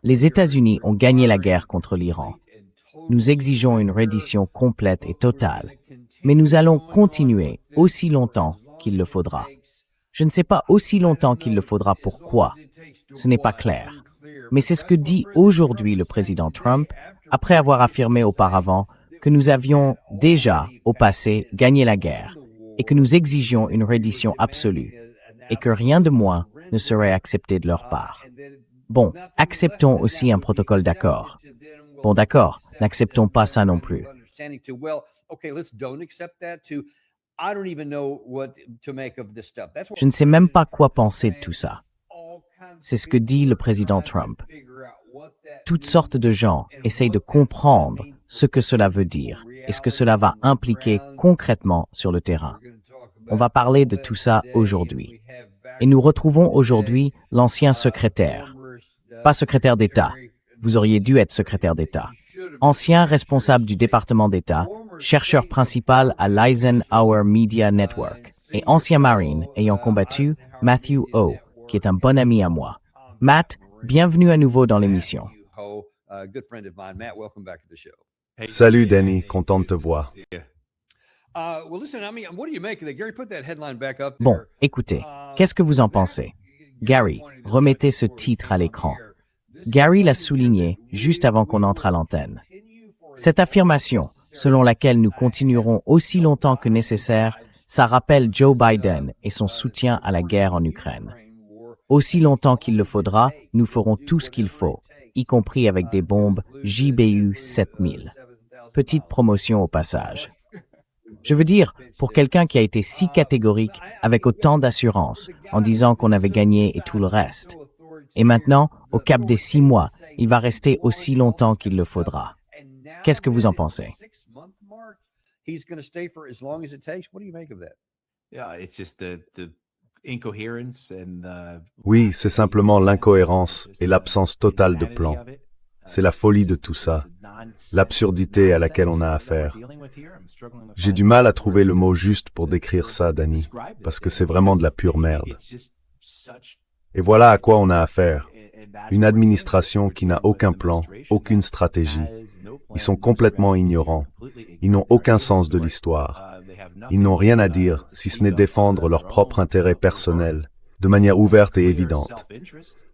Les États-Unis ont gagné la guerre contre l'Iran. Nous exigeons une reddition complète et totale, mais nous allons continuer aussi longtemps qu'il le faudra. Je ne sais pas aussi longtemps qu'il le faudra pourquoi. Ce n'est pas clair. Mais c'est ce que dit aujourd'hui le président Trump, après avoir affirmé auparavant que nous avions déjà, au passé, gagné la guerre, et que nous exigions une reddition absolue, et que rien de moins ne serait accepté de leur part. Bon, acceptons aussi un protocole d'accord. Bon, d'accord, n'acceptons pas ça non plus. Je ne sais même pas quoi penser de tout ça. C'est ce que dit le président Trump. Toutes sortes de gens essayent de comprendre ce que cela veut dire et ce que cela va impliquer concrètement sur le terrain. On va parler de tout ça aujourd'hui. Et nous retrouvons aujourd'hui l'ancien secrétaire. Pas secrétaire d'État. Vous auriez dû être secrétaire d'État. Ancien responsable du département d'État, chercheur principal à l'Eisenhower Media Network et ancien Marine ayant combattu, Matthew O, qui est un bon ami à moi. Matt, bienvenue à nouveau dans l'émission. Salut Danny, content de te voir. Bon, écoutez, qu'est-ce que vous en pensez? Gary, remettez ce titre à l'écran. Gary l'a souligné juste avant qu'on entre à l'antenne. Cette affirmation, selon laquelle nous continuerons aussi longtemps que nécessaire, ça rappelle Joe Biden et son soutien à la guerre en Ukraine. Aussi longtemps qu'il le faudra, nous ferons tout ce qu'il faut, y compris avec des bombes JBU 7000. Petite promotion au passage. Je veux dire, pour quelqu'un qui a été si catégorique, avec autant d'assurance, en disant qu'on avait gagné et tout le reste. Et maintenant, au cap des 6 mois, il va rester aussi longtemps qu'il le faudra. Qu'est-ce que vous en pensez? Oui, c'est simplement l'incohérence et l'absence totale de plan. C'est la folie de tout ça, l'absurdité à laquelle on a affaire. J'ai du mal à trouver le mot juste pour décrire ça, Danny, parce que c'est vraiment de la pure merde. Et voilà à quoi on a affaire. Une administration qui n'a aucun plan, aucune stratégie. Ils sont complètement ignorants. Ils n'ont aucun sens de l'histoire. Ils n'ont rien à dire, si ce n'est défendre leur propre intérêt personnel, de manière ouverte et évidente.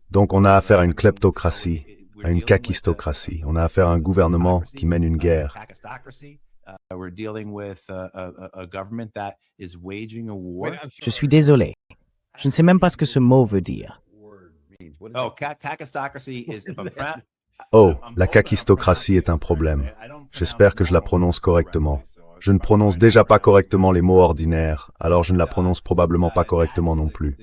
Donc on a affaire à une kleptocratie, à une kakistocratie. On a affaire à un gouvernement qui mène une guerre. Je suis désolé. Je ne sais même pas ce que ce mot veut dire. Oh, la kakistocratie est un problème. J'espère que je la prononce correctement. Je ne prononce déjà pas correctement les mots ordinaires, alors je ne la prononce probablement pas correctement non plus.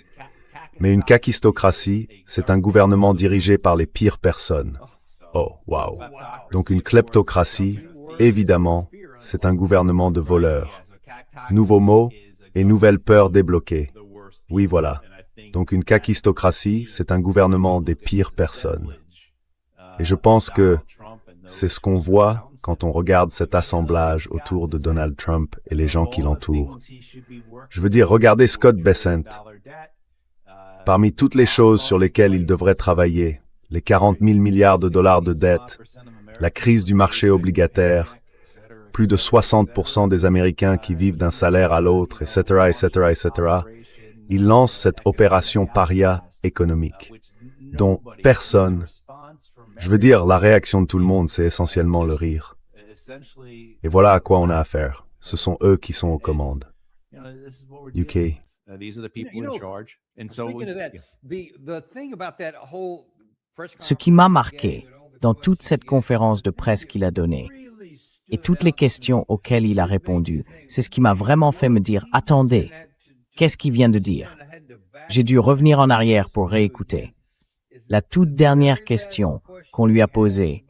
Mais une kakistocratie, c'est un gouvernement dirigé par les pires personnes. Oh, waouh. Donc une kleptocratie, évidemment, c'est un gouvernement de voleurs. Nouveau mot et nouvelle peur débloquée. Oui, voilà. Donc une kakistocratie, c'est un gouvernement des pires personnes. Et je pense que c'est ce qu'on voit quand on regarde cet assemblage autour de Donald Trump et les gens qui l'entourent. Je veux dire, regardez Scott Bessent. Parmi toutes les choses sur lesquelles il devrait travailler, les 40 000 milliards de dollars de dette, la crise du marché obligataire, plus de 60% des Américains qui vivent d'un salaire à l'autre, etc., etc., etc., il lance cette opération paria économique, dont personne, je veux dire, la réaction de tout le monde, c'est essentiellement le rire. Et voilà à quoi on a affaire. Ce sont eux qui sont aux commandes. UK. Ce qui m'a marqué dans toute cette conférence de presse qu'il a donnée et toutes les questions auxquelles il a répondu, c'est ce qui m'a vraiment fait me dire « Attendez, qu'est-ce qu'il vient de dire ?» J'ai dû revenir en arrière pour réécouter. La toute dernière question qu'on lui a posée,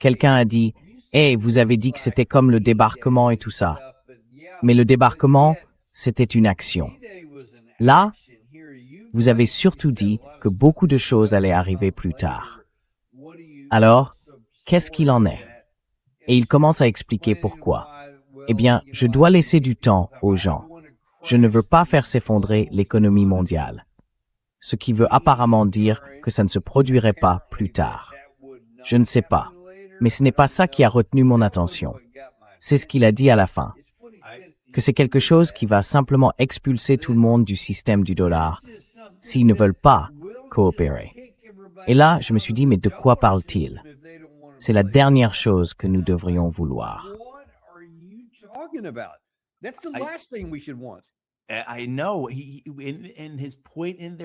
quelqu'un a dit « Hey, vous avez dit que c'était comme le débarquement et tout ça. » Mais le débarquement, c'était une action. Là, vous avez surtout dit que beaucoup de choses allaient arriver plus tard. Alors, qu'est-ce qu'il en est? Et il commence à expliquer pourquoi. Eh bien, je dois laisser du temps aux gens. Je ne veux pas faire s'effondrer l'économie mondiale. ce qui veut apparemment dire que ça ne se produirait pas plus tard. Je ne sais pas, mais ce n'est pas ça qui a retenu mon attention. C'est ce qu'il a dit à la fin, que c'est quelque chose qui va simplement expulser tout le monde du système du dollar, s'ils ne veulent pas coopérer. Et là, je me suis dit, mais de quoi parle-t-il? C'est la dernière chose que nous devrions vouloir.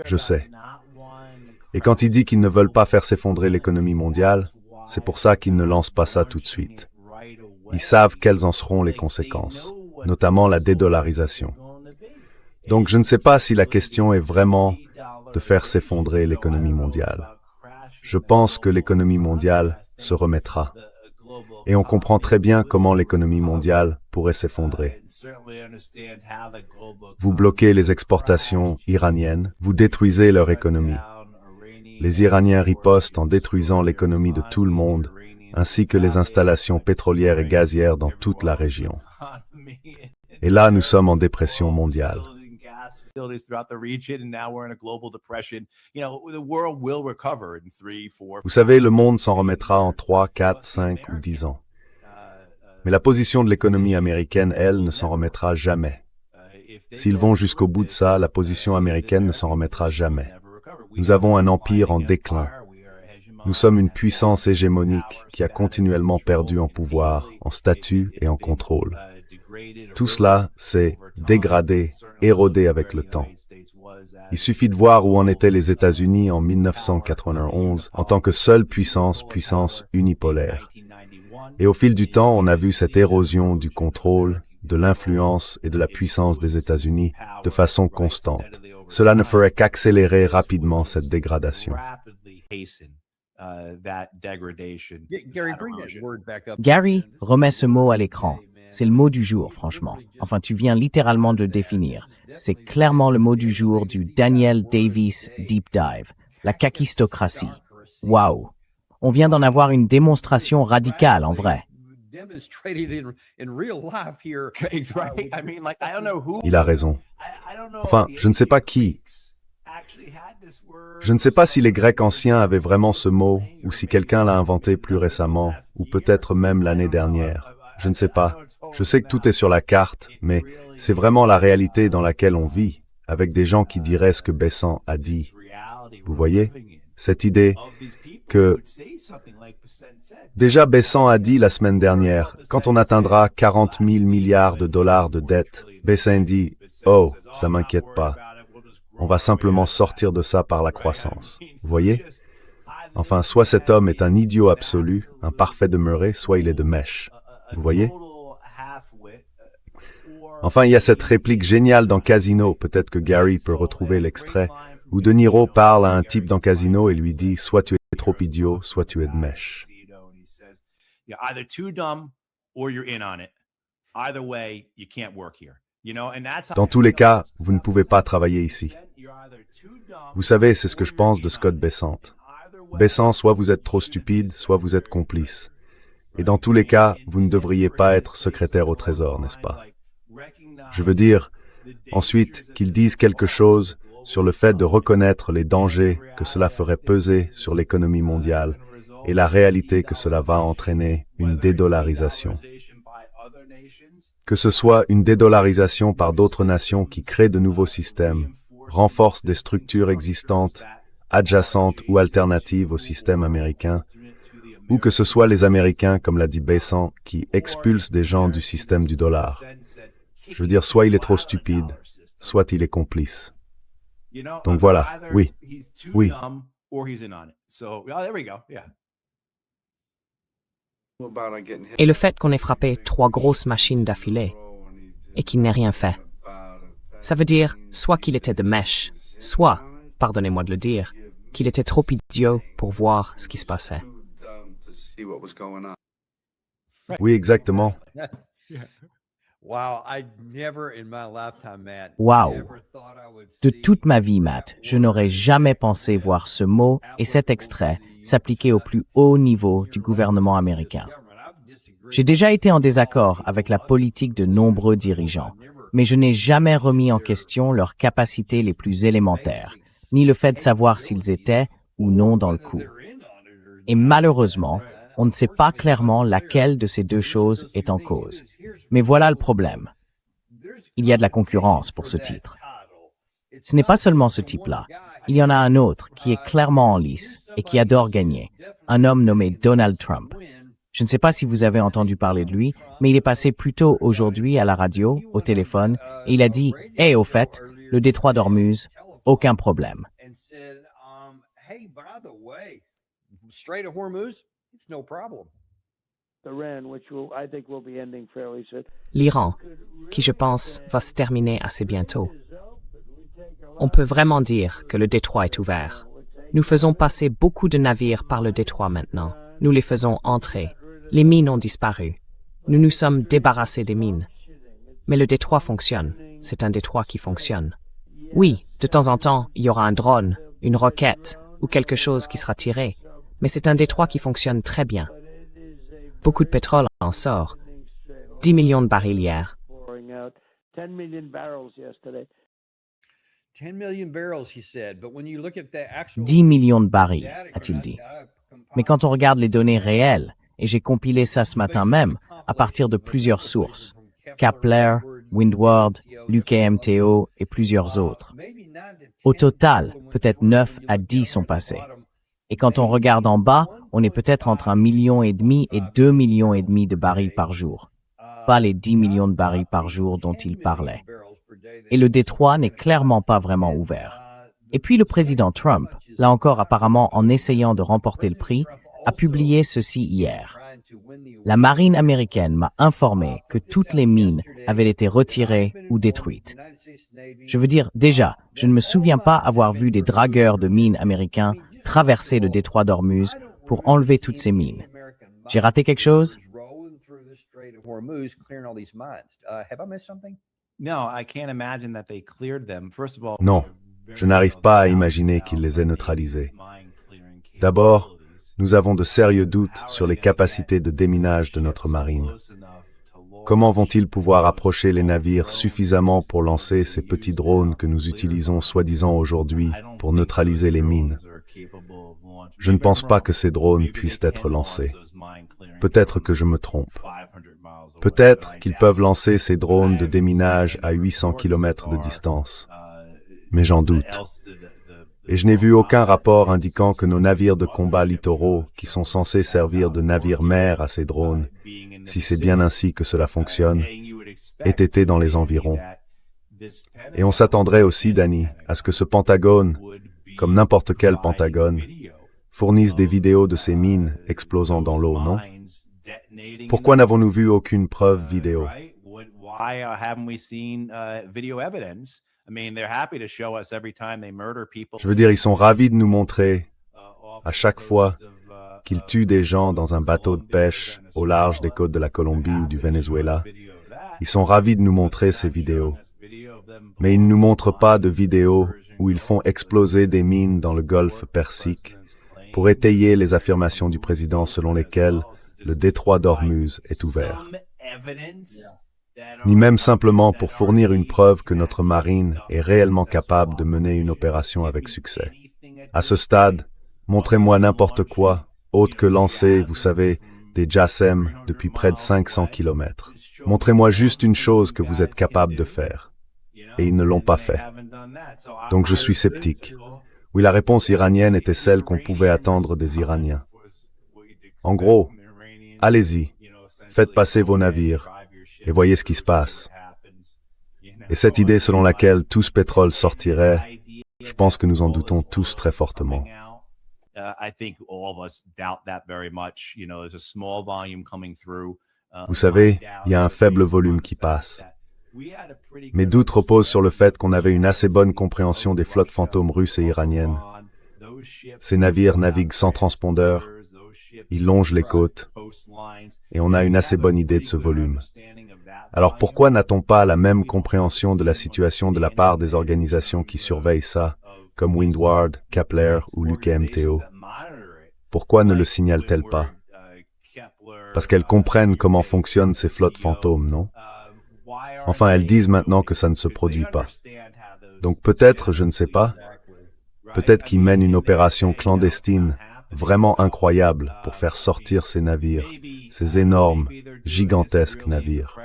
Je sais. Et quand il dit qu'ils ne veulent pas faire s'effondrer l'économie mondiale, c'est pour ça qu'ils ne lancent pas ça tout de suite. Ils savent quelles en seront les conséquences, notamment la dédollarisation. Donc je ne sais pas si la question est vraiment de faire s'effondrer l'économie mondiale. Je pense que l'économie mondiale se remettra. Et on comprend très bien comment l'économie mondiale pourrait s'effondrer. Vous bloquez les exportations iraniennes, vous détruisez leur économie. Les Iraniens ripostent en détruisant l'économie de tout le monde, ainsi que les installations pétrolières et gazières dans toute la région. Et là, nous sommes en dépression mondiale. Vous savez, le monde s'en remettra en 3, 4, 5 ou 10 ans. Mais la position de l'économie américaine, elle, ne s'en remettra jamais. S'ils vont jusqu'au bout de ça, la position américaine ne s'en remettra jamais. Nous avons un empire en déclin. Nous sommes une puissance hégémonique qui a continuellement perdu en pouvoir, en statut et en contrôle. Tout cela s'est dégradé, érodé avec le temps. Il suffit de voir où en étaient les États-Unis en 1991 en tant que seule puissance unipolaire. Et au fil du temps, on a vu cette érosion du contrôle, de l'influence et de la puissance des États-Unis de façon constante. Cela ne ferait qu'accélérer rapidement cette dégradation. Gary, remets ce mot à l'écran. C'est le mot du jour, franchement. Enfin, tu viens littéralement de le définir. C'est clairement le mot du jour du Daniel Davis Deep Dive, la kakistocratie. Waouh! On vient d'en avoir une démonstration radicale, en vrai. Il a raison. Enfin, je ne sais pas qui. Je ne sais pas si les Grecs anciens avaient vraiment ce mot, ou si quelqu'un l'a inventé plus récemment, ou peut-être même l'année dernière. Je ne sais pas. Je sais que tout est sur la carte, mais c'est vraiment la réalité dans laquelle on vit, avec des gens qui diraient ce que Besant a dit. Vous voyez? Cette idée que... Déjà, Besant a dit la semaine dernière, quand on atteindra 40 000 milliards de dollars de dette, Besant dit, « Oh, ça m'inquiète pas. On va simplement sortir de ça par la croissance. » Vous voyez? Enfin, soit cet homme est un idiot absolu, un parfait demeuré, soit il est de mèche. Vous voyez? Enfin, il y a cette réplique géniale dans Casino, peut-être que Gary peut retrouver l'extrait, où De Niro parle à un type dans Casino et lui dit « Soit tu es trop idiot, soit tu es de mèche. » Dans tous les cas, vous ne pouvez pas travailler ici. Vous savez, c'est ce que je pense de Scott Bessent. Bessent, soit vous êtes trop stupide, soit vous êtes complice. Et dans tous les cas, vous ne devriez pas être secrétaire au Trésor, n'est-ce pas? Je veux dire, ensuite, qu'ils disent quelque chose sur le fait de reconnaître les dangers que cela ferait peser sur l'économie mondiale et la réalité que cela va entraîner une dédollarisation. Que ce soit une dédollarisation par d'autres nations qui créent de nouveaux systèmes, renforcent des structures existantes, adjacentes ou alternatives au système américain, ou que ce soit les Américains, comme l'a dit Bessant, qui expulsent des gens du système du dollar. Je veux dire, soit il est trop stupide, soit il est complice. Donc voilà, oui, oui. Et le fait qu'on ait frappé 3 grosses machines d'affilée et qu'il n'ait rien fait, ça veut dire soit qu'il était de mèche, soit, pardonnez-moi de le dire, qu'il était trop idiot pour voir ce qui se passait. Oui, exactement. Waouh! De toute ma vie, Matt, je n'aurais jamais pensé voir ce mot et cet extrait s'appliquer au plus haut niveau du gouvernement américain. J'ai déjà été en désaccord avec la politique de nombreux dirigeants, mais je n'ai jamais remis en question leurs capacités les plus élémentaires, ni le fait de savoir s'ils étaient ou non dans le coup. Et malheureusement, on ne sait pas clairement laquelle de ces deux choses est en cause. Mais voilà le problème. Il y a de la concurrence pour ce titre. Ce n'est pas seulement ce type-là. Il y en a un autre qui est clairement en lice et qui adore gagner, un homme nommé Donald Trump. Je ne sais pas si vous avez entendu parler de lui, mais il est passé plus tôt aujourd'hui à la radio, au téléphone, et il a dit « Hey, au fait, le détroit d'Ormuz, aucun problème. » L'Iran, qui je pense va se terminer assez bientôt. On peut vraiment dire que le détroit est ouvert. Nous faisons passer beaucoup de navires par le détroit maintenant. Nous les faisons entrer. Les mines ont disparu. Nous nous sommes débarrassés des mines. Mais le détroit fonctionne. C'est un détroit qui fonctionne. Oui, de temps en temps, il y aura un drone, une roquette ou quelque chose qui sera tiré. Mais c'est un détroit qui fonctionne très bien. Beaucoup de pétrole en sort. 10 millions de barils hier. 10 millions de barils, a-t-il dit. Mais quand on regarde les données réelles, et j'ai compilé ça ce matin même, à partir de plusieurs sources, Kepler, Windward, l'UKMTO et plusieurs autres. Au total, peut-être 9 à 10 sont passés. Et quand on regarde en bas, on est peut-être entre 1,5 million et 2,5 millions de barils par jour. Pas les 10 millions de barils par jour dont il parlait. Et le détroit n'est clairement pas vraiment ouvert. Et puis le président Trump, là encore apparemment en essayant de remporter le prix, a publié ceci hier. La marine américaine m'a informé que toutes les mines avaient été retirées ou détruites. Je veux dire, déjà, je ne me souviens pas avoir vu des dragueurs de mines américains traverser le détroit d'Ormuz pour enlever toutes ces mines. J'ai raté quelque chose? Non, je n'arrive pas à imaginer qu'ils les aient neutralisés. D'abord, nous avons de sérieux doutes sur les capacités de déminage de notre marine. Comment vont-ils pouvoir approcher les navires suffisamment pour lancer ces petits drones que nous utilisons soi-disant aujourd'hui pour neutraliser les mines? Je ne pense pas que ces drones puissent être lancés. Peut-être que je me trompe. Peut-être qu'ils peuvent lancer ces drones de déminage à 800 km de distance. Mais j'en doute. Et je n'ai vu aucun rapport indiquant que nos navires de combat littoraux, qui sont censés servir de navires-mers à ces drones, si c'est bien ainsi que cela fonctionne, aient été dans les environs. Et on s'attendrait aussi, Danny, à ce que ce Pentagone, comme n'importe quel Pentagone, fournisse des vidéos de ces mines explosant dans l'eau, non? Pourquoi n'avons-nous vu aucune preuve vidéo? Je veux dire, ils sont ravis de nous montrer, à chaque fois qu'ils tuent des gens dans un bateau de pêche au large des côtes de la Colombie ou du Venezuela. Ils sont ravis de nous montrer ces vidéos. Mais ils ne nous montrent pas de vidéos où ils font exploser des mines dans le golfe Persique pour étayer les affirmations du président selon lesquelles le détroit d'Ormuz est ouvert. Ni même simplement pour fournir une preuve que notre marine est réellement capable de mener une opération avec succès. À ce stade, montrez-moi n'importe quoi, autre que lancer, vous savez, des JASSM depuis près de 500 km. Montrez-moi juste une chose que vous êtes capable de faire. Et ils ne l'ont pas fait. Donc je suis sceptique. Oui, la réponse iranienne était celle qu'on pouvait attendre des Iraniens. En gros, allez-y, faites passer vos navires, et voyez ce qui se passe. Et cette idée selon laquelle tout ce pétrole sortirait, je pense que nous en doutons tous très fortement. Vous savez, il y a un faible volume qui passe. Mes doutes reposent sur le fait qu'on avait une assez bonne compréhension des flottes fantômes russes et iraniennes. Ces navires naviguent sans transpondeur, ils longent les côtes, et on a une assez bonne idée de ce volume. Alors pourquoi n'a-t-on pas la même compréhension de la situation de la part des organisations qui surveillent ça, comme Windward, Kepler ou l'UKMTO? Pourquoi ne le signalent-elles pas? Parce qu'elles comprennent comment fonctionnent ces flottes fantômes, non? Enfin, elles disent maintenant que ça ne se produit pas. Donc peut-être, je ne sais pas, Peut-être qu'il mène une opération clandestine vraiment incroyable pour faire sortir ces navires, ces énormes, gigantesques navires.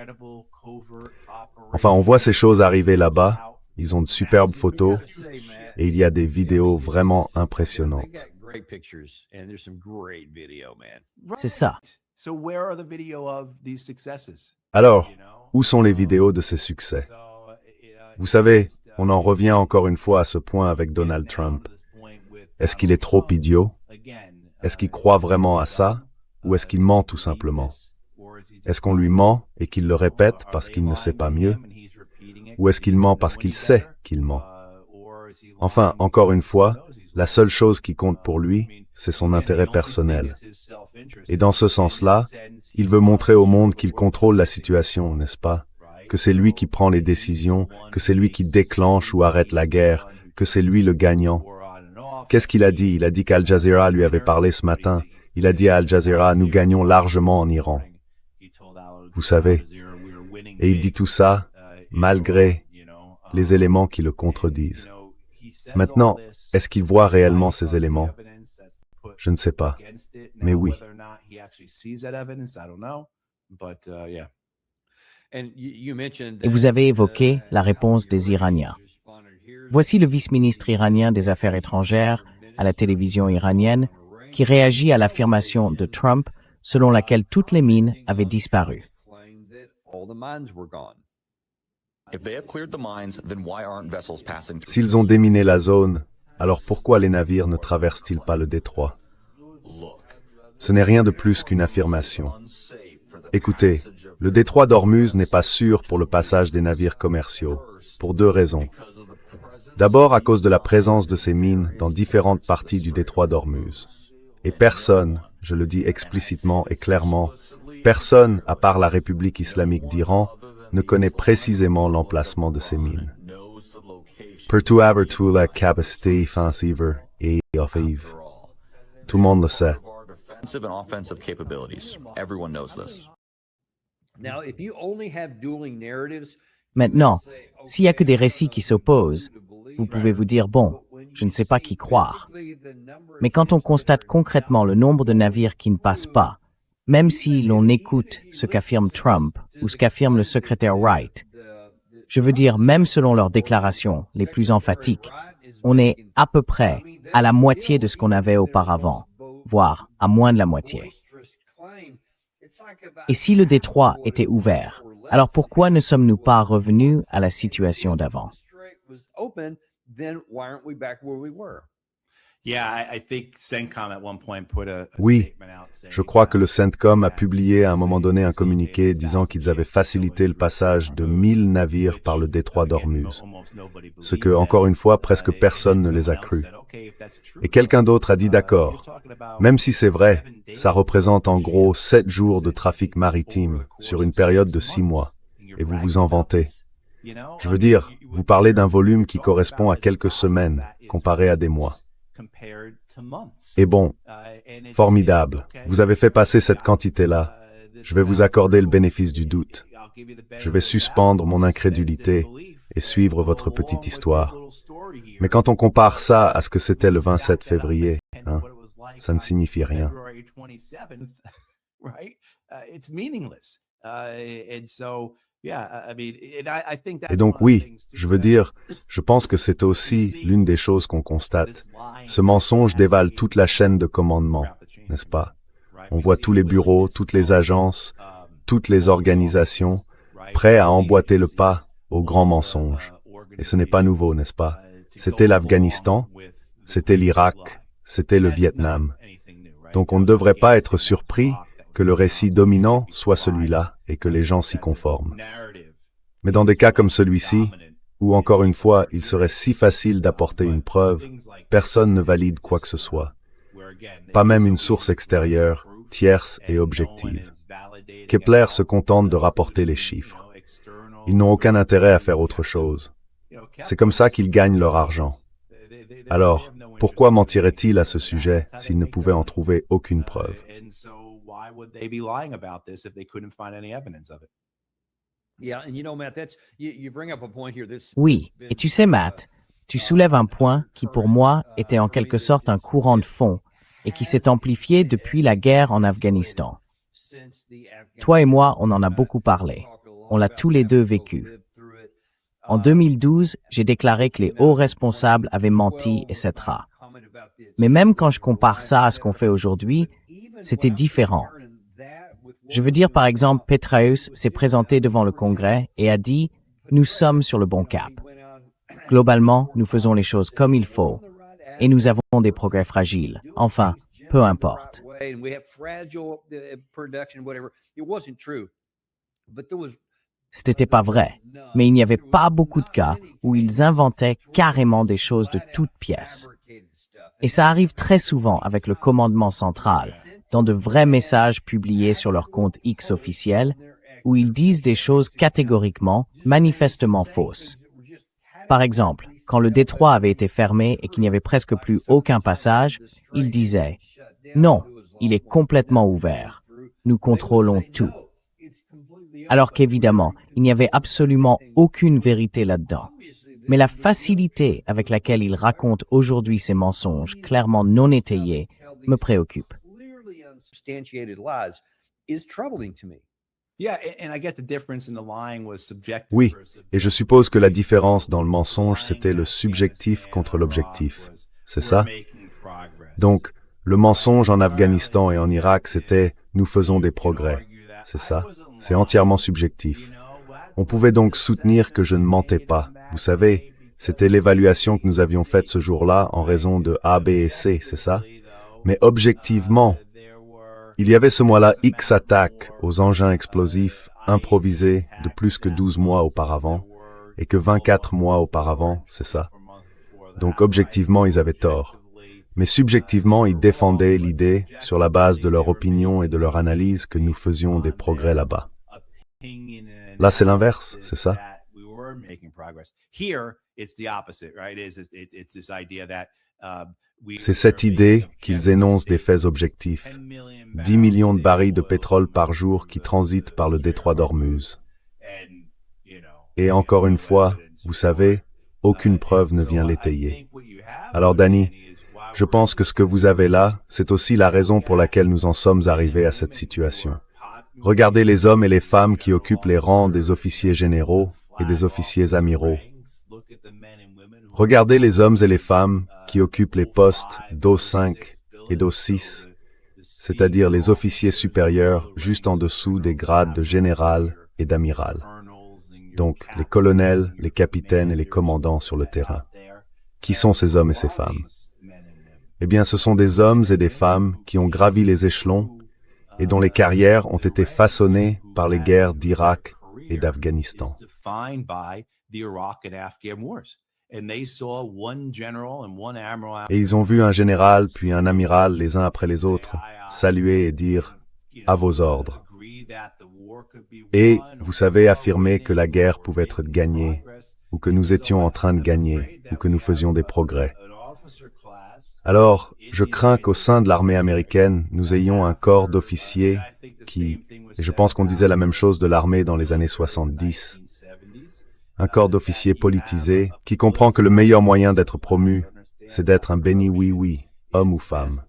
Enfin, on voit ces choses arriver là-bas, ils ont de superbes photos, et il y a des vidéos vraiment impressionnantes. C'est ça. Alors, où sont les vidéos de ces succès? Vous savez, on en revient encore une fois à ce point avec Donald Trump. Est-ce qu'il est trop idiot? Est-ce qu'il croit vraiment à ça? Ou est-ce qu'il ment tout simplement? Est-ce qu'on lui ment et qu'il le répète parce qu'il ne sait pas mieux? Ou est-ce qu'il ment parce qu'il sait qu'il ment? Enfin, encore une fois, la seule chose qui compte pour lui, c'est son intérêt personnel. Et dans ce sens-là, il veut montrer au monde qu'il contrôle la situation, n'est-ce pas? Que c'est lui qui prend les décisions, que c'est lui qui déclenche ou arrête la guerre, que c'est lui le gagnant. Qu'est-ce qu'il a dit? Il a dit qu'Al Jazeera lui avait parlé ce matin. Il a dit à Al Jazeera, nous gagnons largement en Iran. Vous savez. Et il dit tout ça malgré les éléments qui le contredisent. Maintenant, est-ce qu'il voit réellement ces éléments? Je ne sais pas. Mais oui. Et vous avez évoqué la réponse des Iraniens. Voici le vice-ministre iranien des Affaires étrangères à la télévision iranienne qui réagit à l'affirmation de Trump selon laquelle toutes les mines avaient disparu. S'ils ont déminé la zone, alors pourquoi les navires ne traversent-ils pas le détroit? Ce n'est rien de plus qu'une affirmation. Écoutez, le détroit d'Ormuz n'est pas sûr pour le passage des navires commerciaux, pour deux raisons. D'abord à cause de la présence de ces mines dans différentes parties du détroit d'Ormuz. Et personne, je le dis explicitement et clairement, personne, à part la République islamique d'Iran, ne connaît précisément l'emplacement de ces mines. Tout le monde le sait. Maintenant, s'il n'y a que des récits qui s'opposent, vous pouvez vous dire, bon, je ne sais pas qui croire. Mais quand on constate concrètement le nombre de navires qui ne passent pas, même si l'on écoute ce qu'affirme Trump ou ce qu'affirme le secrétaire Wright, je veux dire, même selon leurs déclarations les plus emphatiques, on est à peu près à la moitié de ce qu'on avait auparavant, voire à moins de la moitié. Et si le détroit était ouvert, alors pourquoi ne sommes-nous pas revenus à la situation d'avant? Oui, je crois que le CENTCOM a publié à un moment donné un communiqué disant qu'ils avaient facilité le passage de 1000 navires par le détroit d'Ormuz, ce que, encore une fois, presque personne ne les a crus. Et quelqu'un d'autre a dit d'accord, même si c'est vrai, ça représente en gros 7 jours de trafic maritime sur une période de 6 mois, et vous vous en vantez. Je veux dire, vous parlez d'un volume qui correspond à quelques semaines, comparé à des mois. Et bon, formidable, vous avez fait passer cette quantité-là. Je vais vous accorder le bénéfice du doute. Je vais suspendre mon incrédulité et suivre votre petite histoire. Mais quand on compare ça à ce que c'était le 27 février, ça ne signifie rien. Et donc oui, je veux dire, je pense que c'est aussi l'une des choses qu'on constate. Ce mensonge dévale toute la chaîne de commandement, n'est-ce pas? On voit tous les bureaux, toutes les agences, toutes les organisations, prêts à emboîter le pas au grand mensonge. Et ce n'est pas nouveau, n'est-ce pas? C'était l'Afghanistan, c'était l'Irak, c'était le Vietnam. Donc on ne devrait pas être surpris que le récit dominant soit celui-là et que les gens s'y conforment. Mais dans des cas comme celui-ci, où encore une fois, il serait si facile d'apporter une preuve, personne ne valide quoi que ce soit. Pas même une source extérieure, tierce et objective. Kepler se contente de rapporter les chiffres. Ils n'ont aucun intérêt à faire autre chose. C'est comme ça qu'ils gagnent leur argent. Alors, pourquoi mentiraient-ils à ce sujet s'ils ne pouvaient en trouver aucune preuve? Oui, et tu sais, Matt, Tu soulèves un point qui pour moi était en quelque sorte un courant de fond et qui s'est amplifié depuis la guerre en Afghanistan. Toi et moi, on en a beaucoup parlé. On l'a tous les deux vécu. En 2012, j'ai déclaré que les hauts responsables avaient menti, etc. Mais même quand je compare ça à ce qu'on fait aujourd'hui, c'était différent. Je veux dire, par exemple, Petraeus s'est présenté devant le Congrès et a dit « Nous sommes sur le bon cap. Globalement, nous faisons les choses comme il faut et nous avons des progrès fragiles. Enfin, peu importe. » Ce n'était pas vrai, mais il n'y avait pas beaucoup de cas où ils inventaient carrément des choses de toutes pièces. Et ça arrive très souvent avec le commandement central, dans de vrais messages publiés sur leur compte X officiel, où ils disent des choses catégoriquement, manifestement fausses. Par exemple, quand le détroit avait été fermé et qu'il n'y avait presque plus aucun passage, ils disaient « Non, il est complètement ouvert. Nous contrôlons tout. » Alors qu'évidemment, il n'y avait absolument aucune vérité là-dedans. Mais la facilité avec laquelle ils racontent aujourd'hui ces mensonges clairement non étayés me préoccupe. Oui, et je suppose que la différence dans le mensonge, c'était le subjectif contre l'objectif. C'est ça? Donc, le mensonge en Afghanistan et en Irak, c'était « nous faisons des progrès ». C'est ça? C'est entièrement subjectif. On pouvait donc soutenir que je ne mentais pas. Vous savez, c'était l'évaluation que nous avions faite ce jour-là en raison de A, B et C, c'est ça? Mais objectivement, il y avait ce mois-là X attaques aux engins explosifs improvisés de plus que 12 mois auparavant et que 24 mois auparavant, c'est ça? Donc objectivement, ils avaient tort. Mais subjectivement, ils défendaient l'idée, sur la base de leur opinion et de leur analyse, que nous faisions des progrès là-bas. Là, c'est l'inverse, c'est ça? C'est cette idée qu'ils énoncent des faits objectifs. 10 millions de barils de pétrole par jour qui transitent par le détroit d'Ormuz. Et encore une fois, vous savez, aucune preuve ne vient l'étayer. Alors, Danny, je pense que ce que vous avez là, c'est aussi la raison pour laquelle nous en sommes arrivés à cette situation. Regardez les hommes et les femmes qui occupent les rangs des officiers généraux et des officiers amiraux. Regardez les hommes et les femmes qui occupent les postes d'O5 et d'O6, c'est-à-dire les officiers supérieurs juste en dessous des grades de général et d'amiral. Donc, les colonels, les capitaines et les commandants sur le terrain. Qui sont ces hommes et ces femmes? Eh bien, ce sont des hommes et des femmes qui ont gravi les échelons et dont les carrières ont été façonnées par les guerres d'Irak et d'Afghanistan. Et ils ont vu un général puis un amiral les uns après les autres saluer et dire « à vos ordres ». Et, vous savez, affirmer que la guerre pouvait être gagnée, ou que nous étions en train de gagner, ou que nous faisions des progrès. Alors, je crains qu'au sein de l'armée américaine, nous ayons un corps d'officiers qui, et je pense qu'on disait la même chose de l'armée dans les années 70, un corps d'officiers politisé qui comprend que le meilleur moyen d'être promu, c'est d'être un béni oui-oui, homme ou femme.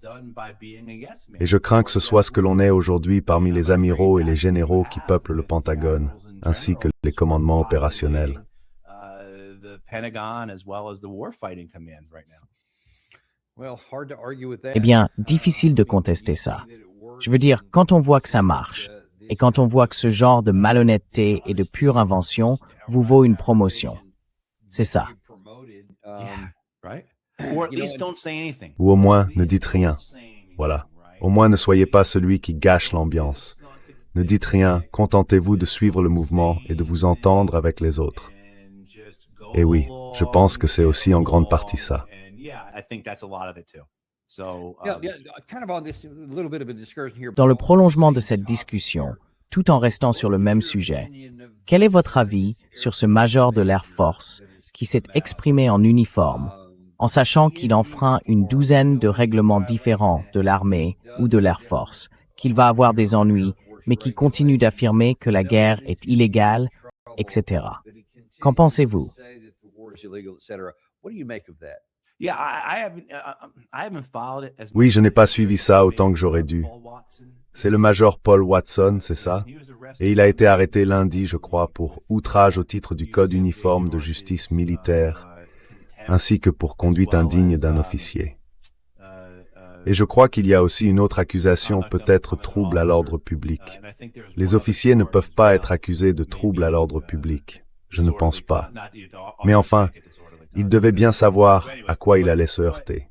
Et je crains que ce soit ce que l'on est aujourd'hui parmi les amiraux et les généraux qui peuplent le Pentagone, ainsi que les commandements opérationnels. Eh bien, difficile de contester ça. Je veux dire, quand on voit que ça marche, et quand on voit que ce genre de malhonnêteté et de pure invention vous vaut une promotion. C'est ça. Ou au moins, ne dites rien. Voilà. Au moins, ne soyez pas celui qui gâche l'ambiance. Ne dites rien, contentez-vous de suivre le mouvement et de vous entendre avec les autres. Et oui, je pense que c'est aussi en grande partie ça. Dans le prolongement de cette discussion, tout en restant sur le même sujet, quel est votre avis sur ce major de l'Air Force qui s'est exprimé en uniforme, en sachant qu'il enfreint une douzaine de règlements différents de l'armée ou de l'Air Force, qu'il va avoir des ennuis, mais qui continue d'affirmer que la guerre est illégale, etc. Qu'en pensez-vous? Oui, je n'ai pas suivi ça autant que j'aurais dû. C'est le major Paul Watson, c'est ça? Et il a été arrêté lundi, je crois, pour outrage au titre du Code uniforme de justice militaire, ainsi que pour conduite indigne d'un officier. Et je crois qu'il y a aussi une autre accusation, peut-être trouble à l'ordre public. Les officiers ne peuvent pas être accusés de trouble à l'ordre public. Je ne pense pas. Mais enfin, il devait bien savoir à quoi il allait se heurter.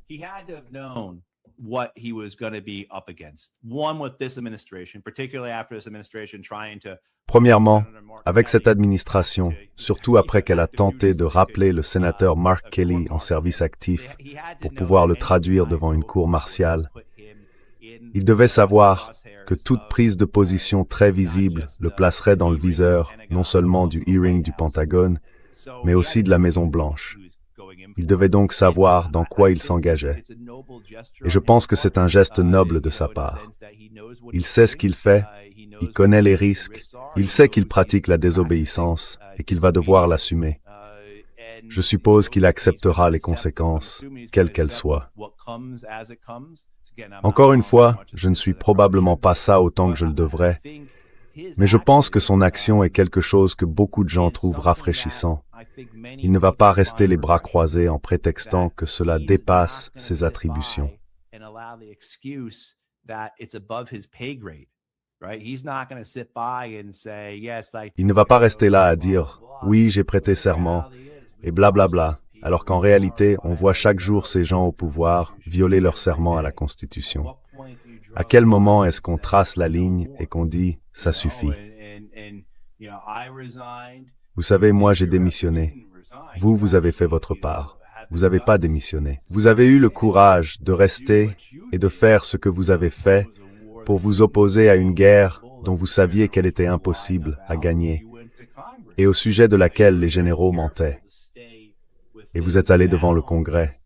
Premièrement, avec cette administration, surtout après qu'elle a tenté de rappeler le sénateur Mark Kelly en service actif pour pouvoir le traduire devant une cour martiale, il devait savoir que toute prise de position très visible le placerait dans le viseur non seulement du hearing du Pentagone, mais aussi de la Maison-Blanche. Il devait donc savoir dans quoi il s'engageait. Et je pense que c'est un geste noble de sa part. Il sait ce qu'il fait, il connaît les risques, il sait qu'il pratique la désobéissance et qu'il va devoir l'assumer. Je suppose qu'il acceptera les conséquences, quelles qu'elles soient. Encore une fois, je ne suis probablement pas ça autant que je le devrais, mais je pense que son action est quelque chose que beaucoup de gens trouvent rafraîchissant. Il ne va pas rester les bras croisés en prétextant que cela dépasse ses attributions. Il ne va pas rester là à dire « oui, j'ai prêté serment » et blablabla, alors qu'en réalité, on voit chaque jour ces gens au pouvoir violer leur serment à la Constitution. À quel moment est-ce qu'on trace la ligne et qu'on dit « ça suffit » ? Vous savez, moi j'ai démissionné. Vous avez fait votre part. Vous n'avez pas démissionné. Vous avez eu le courage de rester et de faire ce que vous avez fait pour vous opposer à une guerre dont vous saviez qu'elle était impossible à gagner et au sujet de laquelle les généraux mentaient. Et vous êtes allé devant le Congrès.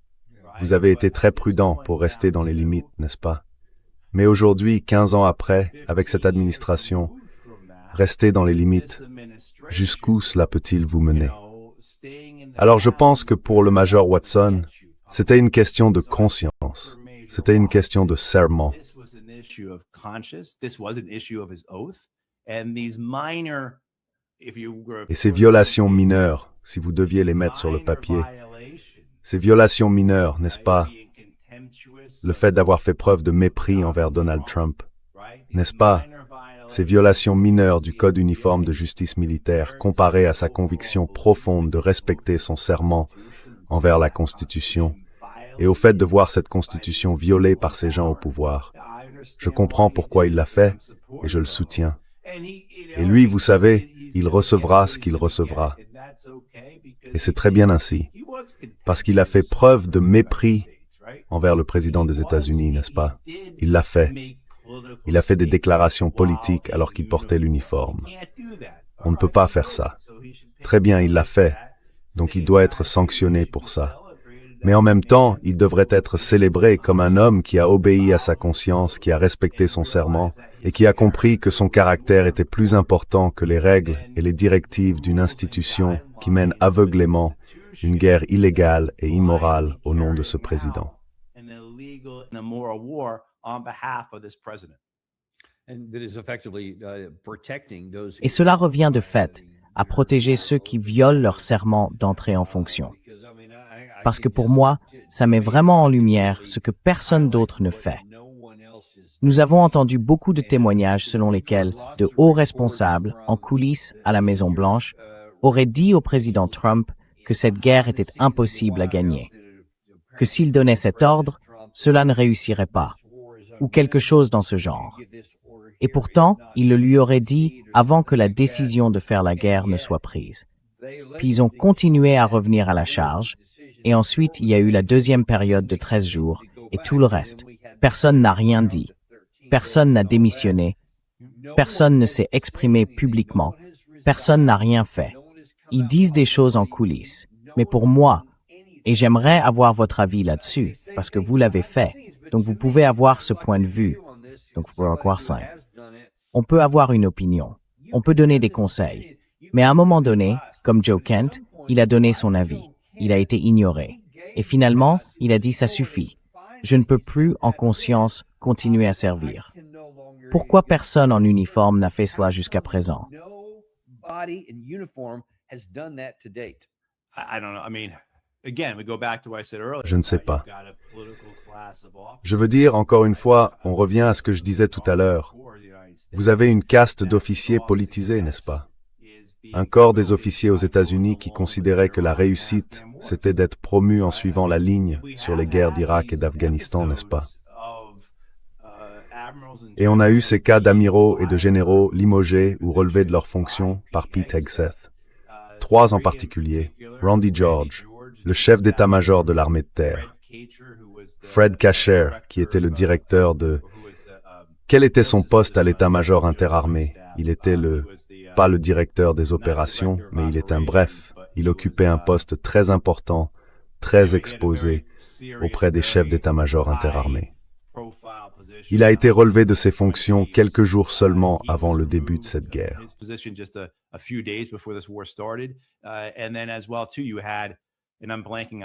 Vous avez été très prudent pour rester dans les limites, n'est-ce pas? Mais aujourd'hui, 15 ans après, avec cette administration, rester dans les limites, jusqu'où cela peut-il vous mener? Alors je pense que pour le major Watson, c'était une question de conscience, c'était une question de serment. Et ces violations mineures, si vous deviez les mettre sur le papier, ces violations mineures, n'est-ce pas? Le fait d'avoir fait preuve de mépris envers Donald Trump, n'est-ce pas? Ces violations mineures du Code uniforme de justice militaire comparées à sa conviction profonde de respecter son serment envers la Constitution et au fait de voir cette Constitution violée par ces gens au pouvoir. Je comprends pourquoi il l'a fait et je le soutiens. Et lui, vous savez, il recevra ce qu'il recevra. Et c'est très bien ainsi, parce qu'il a fait preuve de mépris envers le président des États-Unis, n'est-ce pas? Il l'a fait. Il a fait des déclarations politiques alors qu'il portait l'uniforme. On ne peut pas faire ça. Très bien, il l'a fait, donc il doit être sanctionné pour ça. Mais en même temps, il devrait être célébré comme un homme qui a obéi à sa conscience, qui a respecté son serment et qui a compris que son caractère était plus important que les règles et les directives d'une institution qui mène aveuglément une guerre illégale et immorale au nom de ce président. Et cela revient de fait à protéger ceux qui violent leur serment d'entrée en fonction. Parce que pour moi, ça met vraiment en lumière ce que personne d'autre ne fait. Nous avons entendu beaucoup de témoignages selon lesquels de hauts responsables, en coulisses à la Maison-Blanche, auraient dit au président Trump que cette guerre était impossible à gagner, que s'il donnait cet ordre, cela ne réussirait pas, ou quelque chose dans ce genre. Et pourtant, il le lui aurait dit avant que la décision de faire la guerre ne soit prise. Puis ils ont continué à revenir à la charge, et ensuite il y a eu la deuxième période de 13 jours, et tout le reste. Personne n'a rien dit. Personne n'a démissionné. Personne ne s'est exprimé publiquement. Personne n'a rien fait. Ils disent des choses en coulisses. Mais pour moi, et j'aimerais avoir votre avis là-dessus, parce que vous l'avez fait, donc vous pouvez avoir ce point de vue. Donc vous pouvez avoir ça. On peut avoir une opinion. On peut donner des conseils. Mais à un moment donné, comme Joe Kent, il a donné son avis. il a été ignoré. Et finalement, il a dit ça suffit. Je ne peux plus, en conscience, continuer à servir. Pourquoi personne en uniforme n'a fait cela jusqu'à présent? Je ne sais pas. Je veux dire, encore une fois, on revient à ce que je disais tout à l'heure. Vous avez une caste d'officiers politisés, n'est-ce pas? Un corps des officiers aux États-Unis qui considérait que la réussite, c'était d'être promu en suivant la ligne sur les guerres d'Irak et d'Afghanistan, n'est-ce pas? Et on a eu ces cas d'amiraux et de généraux limogés ou relevés de leurs fonctions par Pete Hegseth. 3 en particulier, Randy George, le chef d'état-major de l'armée de terre, Fred Kasher, qui était le directeur de... Quel était son poste à l'état-major interarmé? Il était pas le directeur des opérations, mais il était il occupait un poste très important, très exposé auprès des chefs d'état-major interarmés. Il a été relevé de ses fonctions quelques jours seulement avant le début de cette guerre.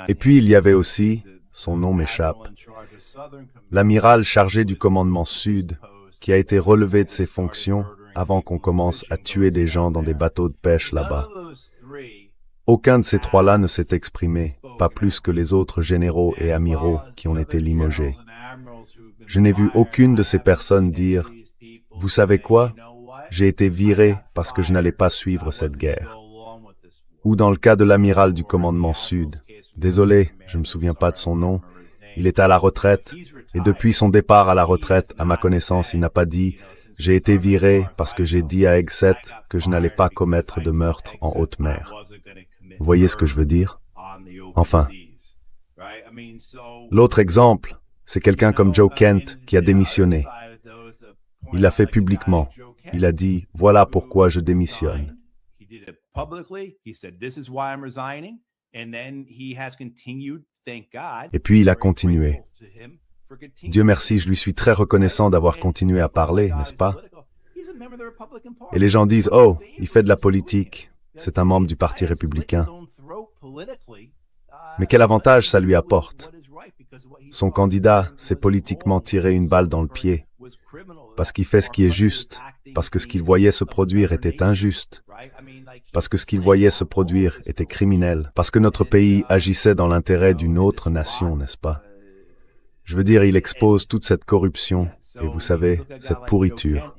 Et puis il y avait aussi, son nom m'échappe, l'amiral chargé du commandement Sud, qui a été relevé de ses fonctions avant qu'on commence à tuer des gens dans des bateaux de pêche là-bas. Aucun de ces 3-là ne s'est exprimé, pas plus que les autres généraux et amiraux qui ont été limogés. Je n'ai vu aucune de ces personnes dire « Vous savez quoi? J'ai été viré parce que je n'allais pas suivre cette guerre. » Ou dans le cas de l'amiral du commandement Sud, désolé, je ne me souviens pas de son nom, il est à la retraite, et depuis son départ à la retraite, à ma connaissance, il n'a pas dit « J'ai été viré parce que j'ai dit à Hegseth que je n'allais pas commettre de meurtre en haute mer. » Vous voyez ce que je veux dire? Enfin. L'autre exemple, c'est quelqu'un comme Joe Kent qui a démissionné. Il l'a fait publiquement. Il a dit « Voilà pourquoi je démissionne. » Et puis il a continué. Dieu merci, je lui suis très reconnaissant d'avoir continué à parler, n'est-ce pas? Et les gens disent « Oh, il fait de la politique. C'est un membre du Parti républicain. » Mais quel avantage ça lui apporte? Son candidat s'est politiquement tiré une balle dans le pied, parce qu'il fait ce qui est juste, parce que ce qu'il voyait se produire était injuste, parce que ce qu'il voyait se produire était criminel, parce que notre pays agissait dans l'intérêt d'une autre nation, n'est-ce pas? Je veux dire, il expose toute cette corruption, et vous savez, cette pourriture.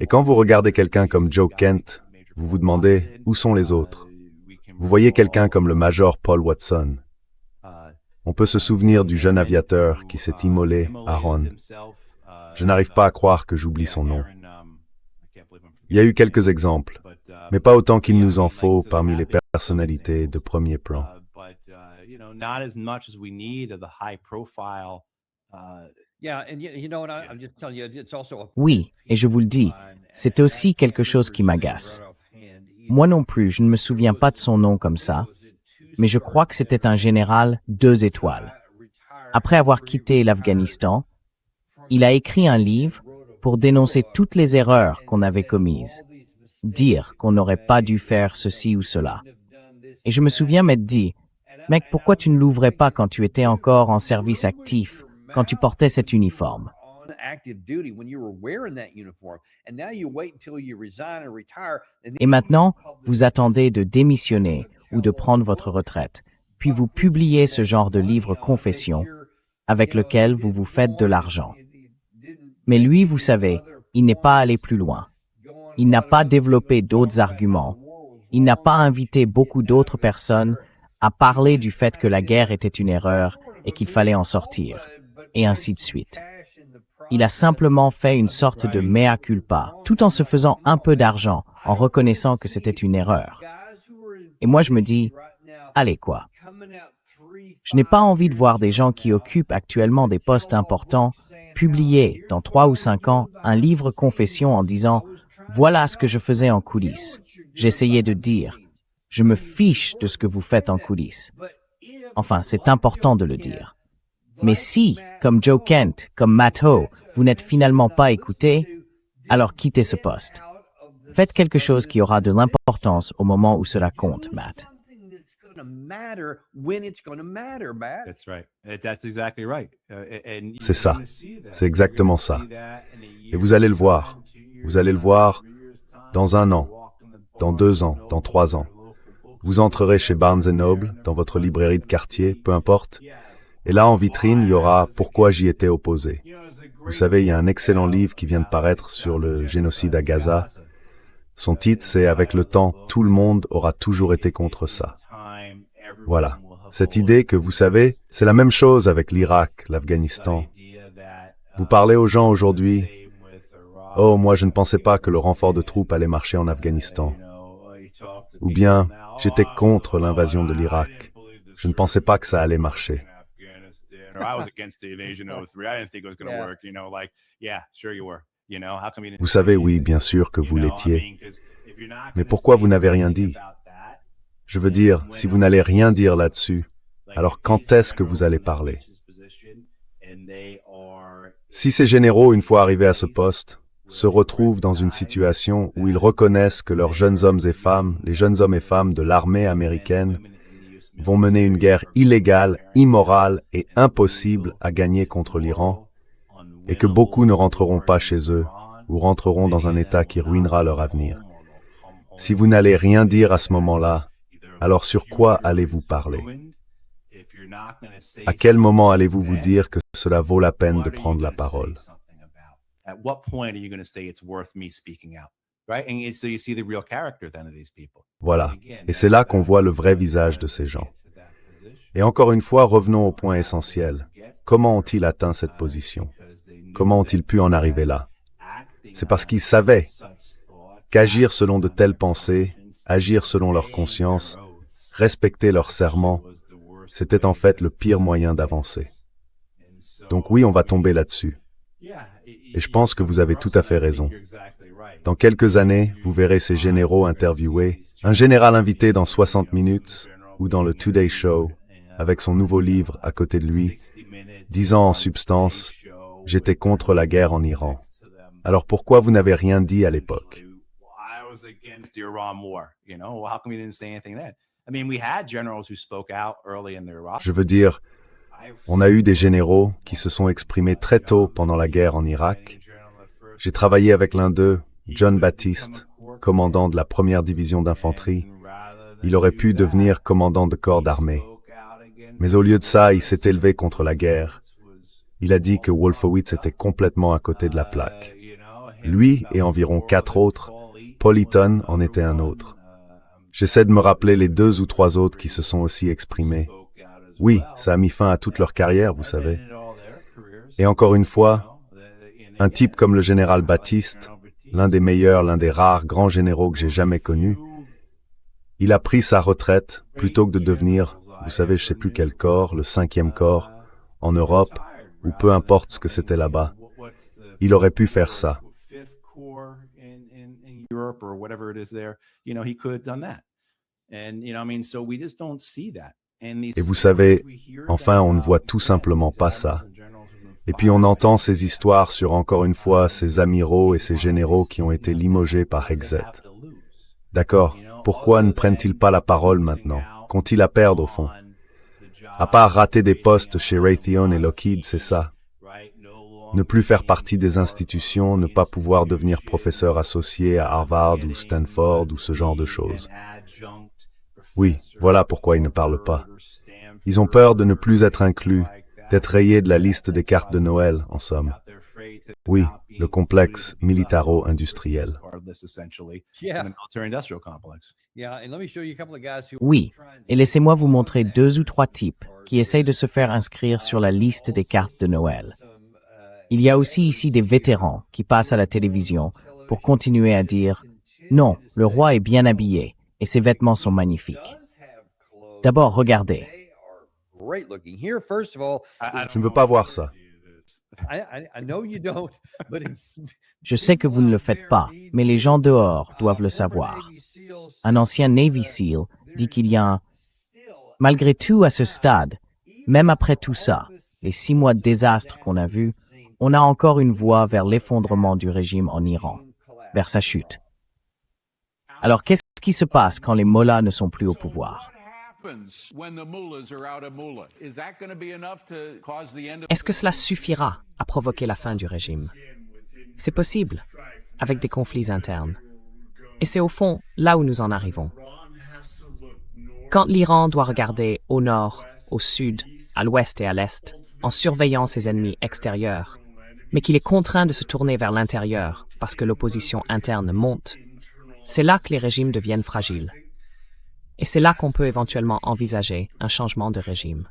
Et quand vous regardez quelqu'un comme Joe Kent, vous vous demandez, où sont les autres? Vous voyez quelqu'un comme le major Paul Watson. On peut se souvenir du jeune aviateur qui s'est immolé, Aaron. Je n'arrive pas à croire que j'oublie son nom. Il y a eu quelques exemples, mais pas autant qu'il nous en faut parmi les personnalités de premier plan. Oui, et je vous le dis, c'est aussi quelque chose qui m'agace. Moi non plus, je ne me souviens pas de son nom comme ça, mais je crois que c'était un général 2 étoiles. Après avoir quitté l'Afghanistan, il a écrit un livre pour dénoncer toutes les erreurs qu'on avait commises, dire qu'on n'aurait pas dû faire ceci ou cela. Et je me souviens m'être dit, « Mec, pourquoi tu ne l'ouvrais pas quand tu étais encore en service actif, quand tu portais cet uniforme ?» Et maintenant, vous attendez de démissionner ou de prendre votre retraite, puis vous publiez ce genre de livre confession avec lequel vous vous faites de l'argent. Mais lui, vous savez, il n'est pas allé plus loin. Il n'a pas développé d'autres arguments. Il n'a pas invité beaucoup d'autres personnes à parler du fait que la guerre était une erreur et qu'il fallait en sortir, et ainsi de suite. Il a simplement fait une sorte de mea culpa, tout en se faisant un peu d'argent, en reconnaissant que c'était une erreur. Et moi, je me dis, allez quoi. Je n'ai pas envie de voir des gens qui occupent actuellement des postes importants publier, dans 3 ou 5 ans, un livre confession en disant « Voilà ce que je faisais en coulisses. J'essayais de dire. Je me fiche de ce que vous faites en coulisses. » Enfin, c'est important de le dire. Mais si, comme Joe Kent, comme Matt Howe, vous n'êtes finalement pas écouté, alors quittez ce poste. Faites quelque chose qui aura de l'importance au moment où cela compte, Matt. C'est ça. C'est exactement ça. Et vous allez le voir. Vous allez le voir dans 1 an, dans 2 ans, dans 3 ans. Vous entrerez chez Barnes & Noble, dans votre librairie de quartier, peu importe. Et là, en vitrine, il y aura « Pourquoi j'y étais opposé ». Vous savez, il y a un excellent livre qui vient de paraître sur le génocide à Gaza. Son titre, c'est « Avec le temps, tout le monde aura toujours été contre ça ». Voilà. Cette idée que, vous savez, c'est la même chose avec l'Irak, l'Afghanistan. Vous parlez aux gens aujourd'hui, « Oh, moi je ne pensais pas que le renfort de troupes allait marcher en Afghanistan. » Ou bien, « J'étais contre l'invasion de l'Irak. Je ne pensais pas que ça allait marcher. » Vous savez, oui, bien sûr que vous l'étiez. Mais pourquoi vous n'avez rien dit? Je veux dire, si vous n'allez rien dire là-dessus, alors quand est-ce que vous allez parler? Si ces généraux, une fois arrivés à ce poste, se retrouvent dans une situation où ils reconnaissent que leurs jeunes hommes et femmes, les jeunes hommes et femmes de l'armée américaine, vont mener une guerre illégale, immorale et impossible à gagner contre l'Iran, et que beaucoup ne rentreront pas chez eux ou rentreront dans un état qui ruinera leur avenir. Si vous n'allez rien dire à ce moment-là, alors sur quoi allez-vous parler? À quel moment allez-vous vous dire que cela vaut la peine de prendre la parole? Voilà. Et c'est là qu'on voit le vrai visage de ces gens. Et encore une fois, revenons au point essentiel. Comment ont-ils atteint cette position? Comment ont-ils pu en arriver là? C'est parce qu'ils savaient qu'agir selon de telles pensées, agir selon leur conscience, respecter leurs serments, c'était en fait le pire moyen d'avancer. Donc oui, on va tomber là-dessus. Et je pense que vous avez tout à fait raison. Dans quelques années, vous verrez ces généraux interviewés, un général invité dans 60 minutes ou dans le Today Show, avec son nouveau livre à côté de lui, disant en substance « J'étais contre la guerre en Iran. Alors pourquoi vous n'avez rien dit à l'époque ?» Je veux dire, on a eu des généraux qui se sont exprimés très tôt pendant la guerre en Irak. J'ai travaillé avec l'un d'eux, John Baptiste, commandant de la 1re division d'infanterie. Il aurait pu devenir commandant de corps d'armée. Mais au lieu de ça, il s'est élevé contre la guerre. Il a dit que Wolfowitz était complètement à côté de la plaque. Lui et environ 4 autres, Paul Eaton en était un autre. J'essaie de me rappeler les 2 ou 3 autres qui se sont aussi exprimés. Oui, ça a mis fin à toute leur carrière, vous savez. Et encore une fois, un type comme le général Baptiste, l'un des meilleurs, l'un des rares grands généraux que j'ai jamais connus, il a pris sa retraite plutôt que de devenir, vous savez, je sais plus quel corps, le 5e corps, en Europe, ou peu importe ce que c'était là-bas. Il aurait pu faire ça. Et vous savez, enfin, on ne voit tout simplement pas ça. Et puis on entend ces histoires sur, encore une fois, ces amiraux et ces généraux qui ont été limogés par Hegseth. D'accord, pourquoi ne prennent-ils pas la parole maintenant? Qu'ont-ils à perdre au fond? À part rater des postes chez Raytheon et Lockheed, c'est ça. Ne plus faire partie des institutions, ne pas pouvoir devenir professeur associé à Harvard ou Stanford ou ce genre de choses. Oui, voilà pourquoi ils ne parlent pas. Ils ont peur de ne plus être inclus, d'être rayés de la liste des cartes de Noël, en somme. Oui, le complexe militaro-industriel. Oui, et laissez-moi vous montrer 2 ou 3 types qui essayent de se faire inscrire sur la liste des cartes de Noël. Il y a aussi ici des vétérans qui passent à la télévision pour continuer à dire « Non, le roi est bien habillé et ses vêtements sont magnifiques. » D'abord, regardez. Je ne veux pas voir ça. Je sais que vous ne le faites pas, mais les gens dehors doivent le savoir. Un ancien Navy SEAL dit qu'il y a un... Malgré tout, à ce stade, même après tout ça, les 6 mois de désastre qu'on a vus, on a encore une voie vers l'effondrement du régime en Iran, vers sa chute. Alors, qu'est-ce qui se passe quand les mollahs ne sont plus au pouvoir? Est-ce que cela suffira à provoquer la fin du régime? C'est possible, avec des conflits internes. Et c'est au fond là où nous en arrivons. Quand l'Iran doit regarder au nord, au sud, à l'ouest et à l'est, en surveillant ses ennemis extérieurs, mais qu'il est contraint de se tourner vers l'intérieur parce que l'opposition interne monte, c'est là que les régimes deviennent fragiles. Et c'est là qu'on peut éventuellement envisager un changement de régime.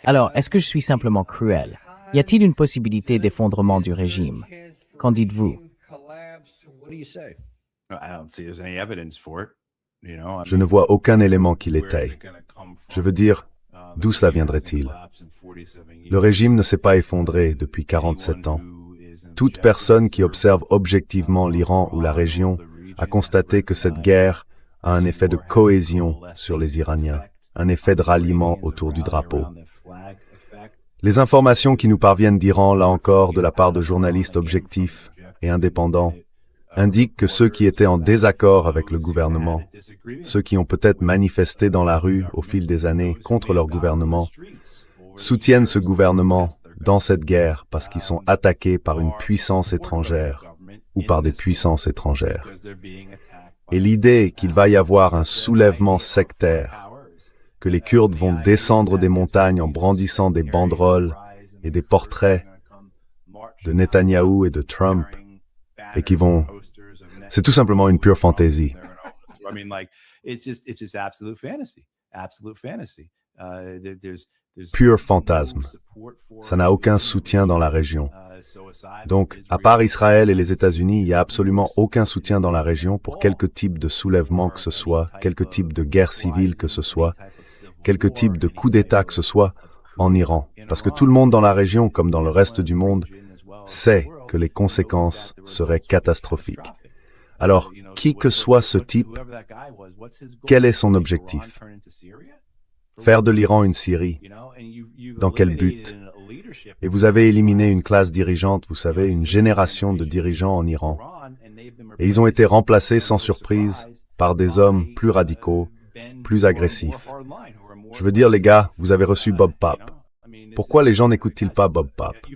Alors, est-ce que je suis simplement cruel? Y a-t-il une possibilité d'effondrement du régime? Qu'en dites-vous? Je ne vois aucun élément qui l'étaye. Je veux dire, d'où cela viendrait-il? Le régime ne s'est pas effondré depuis 47 ans. Toute personne qui observe objectivement l'Iran ou la région a constaté que cette guerre a un effet de cohésion sur les Iraniens, un effet de ralliement autour du drapeau. Les informations qui nous parviennent d'Iran, là encore, de la part de journalistes objectifs et indépendants, indiquent que ceux qui étaient en désaccord avec le gouvernement, ceux qui ont peut-être manifesté dans la rue au fil des années contre leur gouvernement, soutiennent ce gouvernement dans cette guerre parce qu'ils sont attaqués par une puissance étrangère ou par des puissances étrangères. Et l'idée qu'il va y avoir un soulèvement sectaire, que les Kurdes vont descendre des montagnes en brandissant des banderoles et des portraits de Netanyahou et de Trump, et qui vont... C'est tout simplement une pure fantaisie. Pur fantasme. Ça n'a aucun soutien dans la région. Donc, à part Israël et les États-Unis, il n'y a absolument aucun soutien dans la région pour quelque type de soulèvement que ce soit, quelque type de guerre civile que ce soit, quelque type de coup d'État que ce soit en Iran. Parce que tout le monde dans la région, comme dans le reste du monde, sait que les conséquences seraient catastrophiques. Alors, qui que soit ce type, quel est son objectif? Faire de l'Iran une Syrie. Dans quel but? Et vous avez éliminé une classe dirigeante, vous savez, une génération de dirigeants en Iran. Et ils ont été remplacés sans surprise par des hommes plus radicaux, plus agressifs. Je veux dire, les gars, vous avez reçu Bob Pape. Pourquoi les gens n'écoutent-ils pas Bob Pape?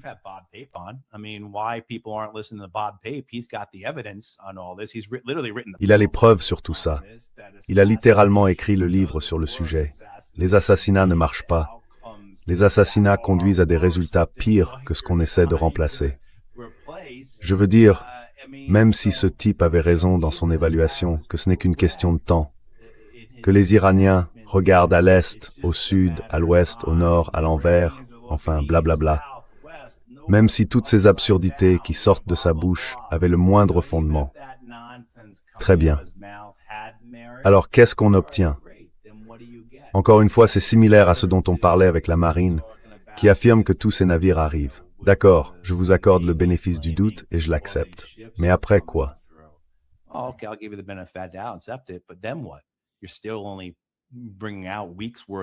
Il a les preuves sur tout ça. Il a littéralement écrit le livre sur le sujet. Les assassinats ne marchent pas. Les assassinats conduisent à des résultats pires que ce qu'on essaie de remplacer. Je veux dire, même si ce type avait raison dans son évaluation, que ce n'est qu'une question de temps, que les Iraniens regardent à l'est, au sud, à l'ouest, au nord, à l'envers, enfin blablabla. Même si toutes ces absurdités qui sortent de sa bouche avaient le moindre fondement. Très bien. Alors qu'est-ce qu'on obtient? Encore une fois, c'est similaire à ce dont on parlait avec la marine, qui affirme que tous ces navires arrivent. D'accord, je vous accorde le bénéfice du doute et je l'accepte. Mais après quoi?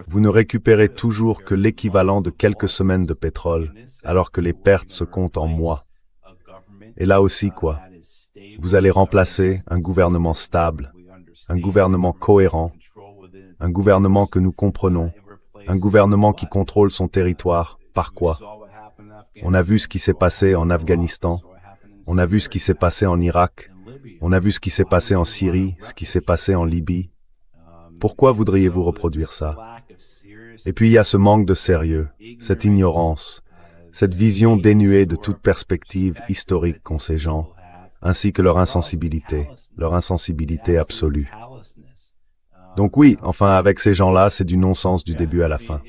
Vous ne récupérez toujours que l'équivalent de quelques semaines de pétrole, alors que les pertes se comptent en mois. Et là aussi quoi? Vous allez remplacer un gouvernement stable, un gouvernement cohérent, un gouvernement que nous comprenons, un gouvernement qui contrôle son territoire. Par quoi? On a vu ce qui s'est passé en Afghanistan, on a vu ce qui s'est passé en Irak, on a vu ce qui s'est passé en Syrie, ce qui s'est passé en Libye. Pourquoi voudriez-vous reproduire ça? Et puis il y a ce manque de sérieux, cette ignorance, cette vision dénuée de toute perspective historique qu'ont ces gens, ainsi que leur insensibilité absolue. Donc oui, enfin, avec ces gens-là, c'est du non-sens du début à la fin.